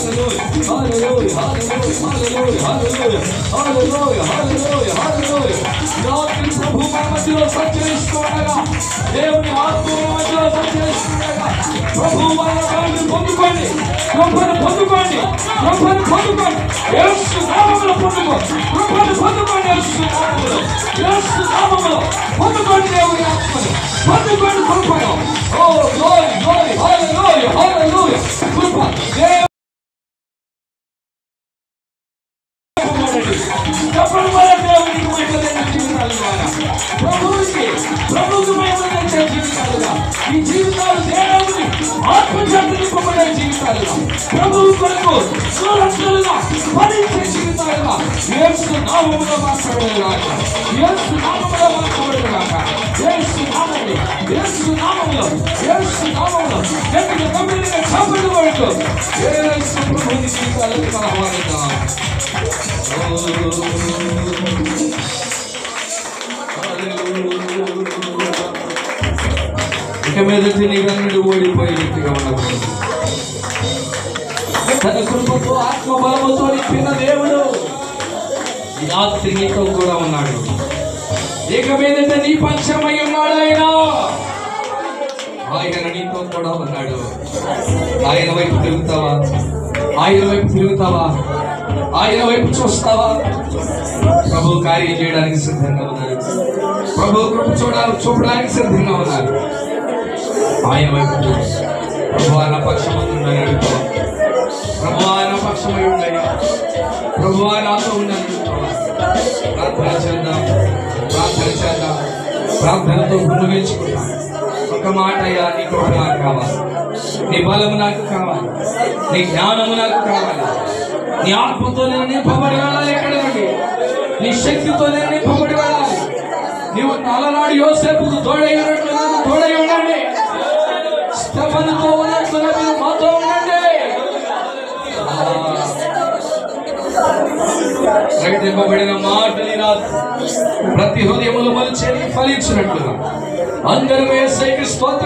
ప్రభు మన మధ్యలో సంచరిస్తూ ఉండగా, దేవుని ఆత్మ మన మధ్యలో సంచరిస్తుండగా, ప్రభు మన పొందుకోండి, కృపను పొందుకోండి, కృపను పొందుకోండి, యేసు నామములో పొందుకోండి, కృపను పొందుకోండి, యేసు నామములో, యేసు నామములో పొందుకోండి, దేవుని ఆత్మను పొందుకోండి, కృపను. ఓ గ్లోరీ గ్లోరీ, హల్లెలూయా హల్లెలూయా. కృప చెప్పండి మన దేవునికి మహిమలైన జీవితాలుగా, ప్రభువుకి మహిమలైన జీవితాలుగా, ఈ జీవితాలు దేవుని ఆత్మచేత నింపబడే జీవితాలుగా, ప్రభువు కొరకు సురక్షలుగా ఫలించే జీవితాలుగా యేసు నామములో మార్చబడేలాగా, యేసు నామములో మార్చబడేలాగా, యేసు నామములో, యేసు నామములో, యేసు నామములో గట్టిగా గంభీరంగా చప్పట్లు కొడుతూ యేసు ప్రభువుని జీవితాలకు మనం ఆహ్వానిద్దాం. ఇక మీదటి నీవన్నీ ఓడిపోయే వ్యక్తిగా ఉండకూడదు. తన కృపతో ఆత్మ బలముతో నింపిన దేవుడు ఈ రాత్రి నీతో కూడా ఉన్నాడు. ఇక మీదట నీ పక్షమై ఉన్నాడు ఆయన నీతో కూడా ఉన్నాడు. ఆయన వైపు తిరుగుతావా? ఆయన వైపు తిరుగుతావా? ఆయన వైపు చూస్తావా? ప్రభు కార్యం చేయడానికి సిద్ధంగా ఉన్నారు. ప్రభు కృప చూడడానికి సిద్ధంగా ఉన్నారు. ఆయన వైపు ప్రభు నా పక్షమందుండని అడుగుతావా? ప్రభు నా పక్షమై ఉండని, ప్రభు నాతో ఉండని అడుగుతావా? ప్రార్థన చేద్దాం, ప్రార్థన చేద్దాం, ప్రార్థనతో ముగించుకుంటాం. ఒక మాట, అయ్యా నీ కృప నాకు కావాలి, నీ బలము నాకు కావాలి, నీ జ్ఞానము నాకు కావాలి, నీ ఆత్మతో నేను నింపబడి వెళ్ళాలి. ఎక్కడ నుండి నీ శక్తితో నేను నింపబడి వెళ్ళాలి. నీవు అలనాడు యోసేపుకు తోడై ఉన్నట్లు నాకు తోడై ఉండండి. స్తెఫనుతో ఉన్నట్లు మీరు మాతో ఉండండి. ప్రకటింపబడిన మాటలు ప్రతి హృదయములు మలిచేది ఫలించినట్లుగా అందరూ యేసయ్యకి స్తోత్రం.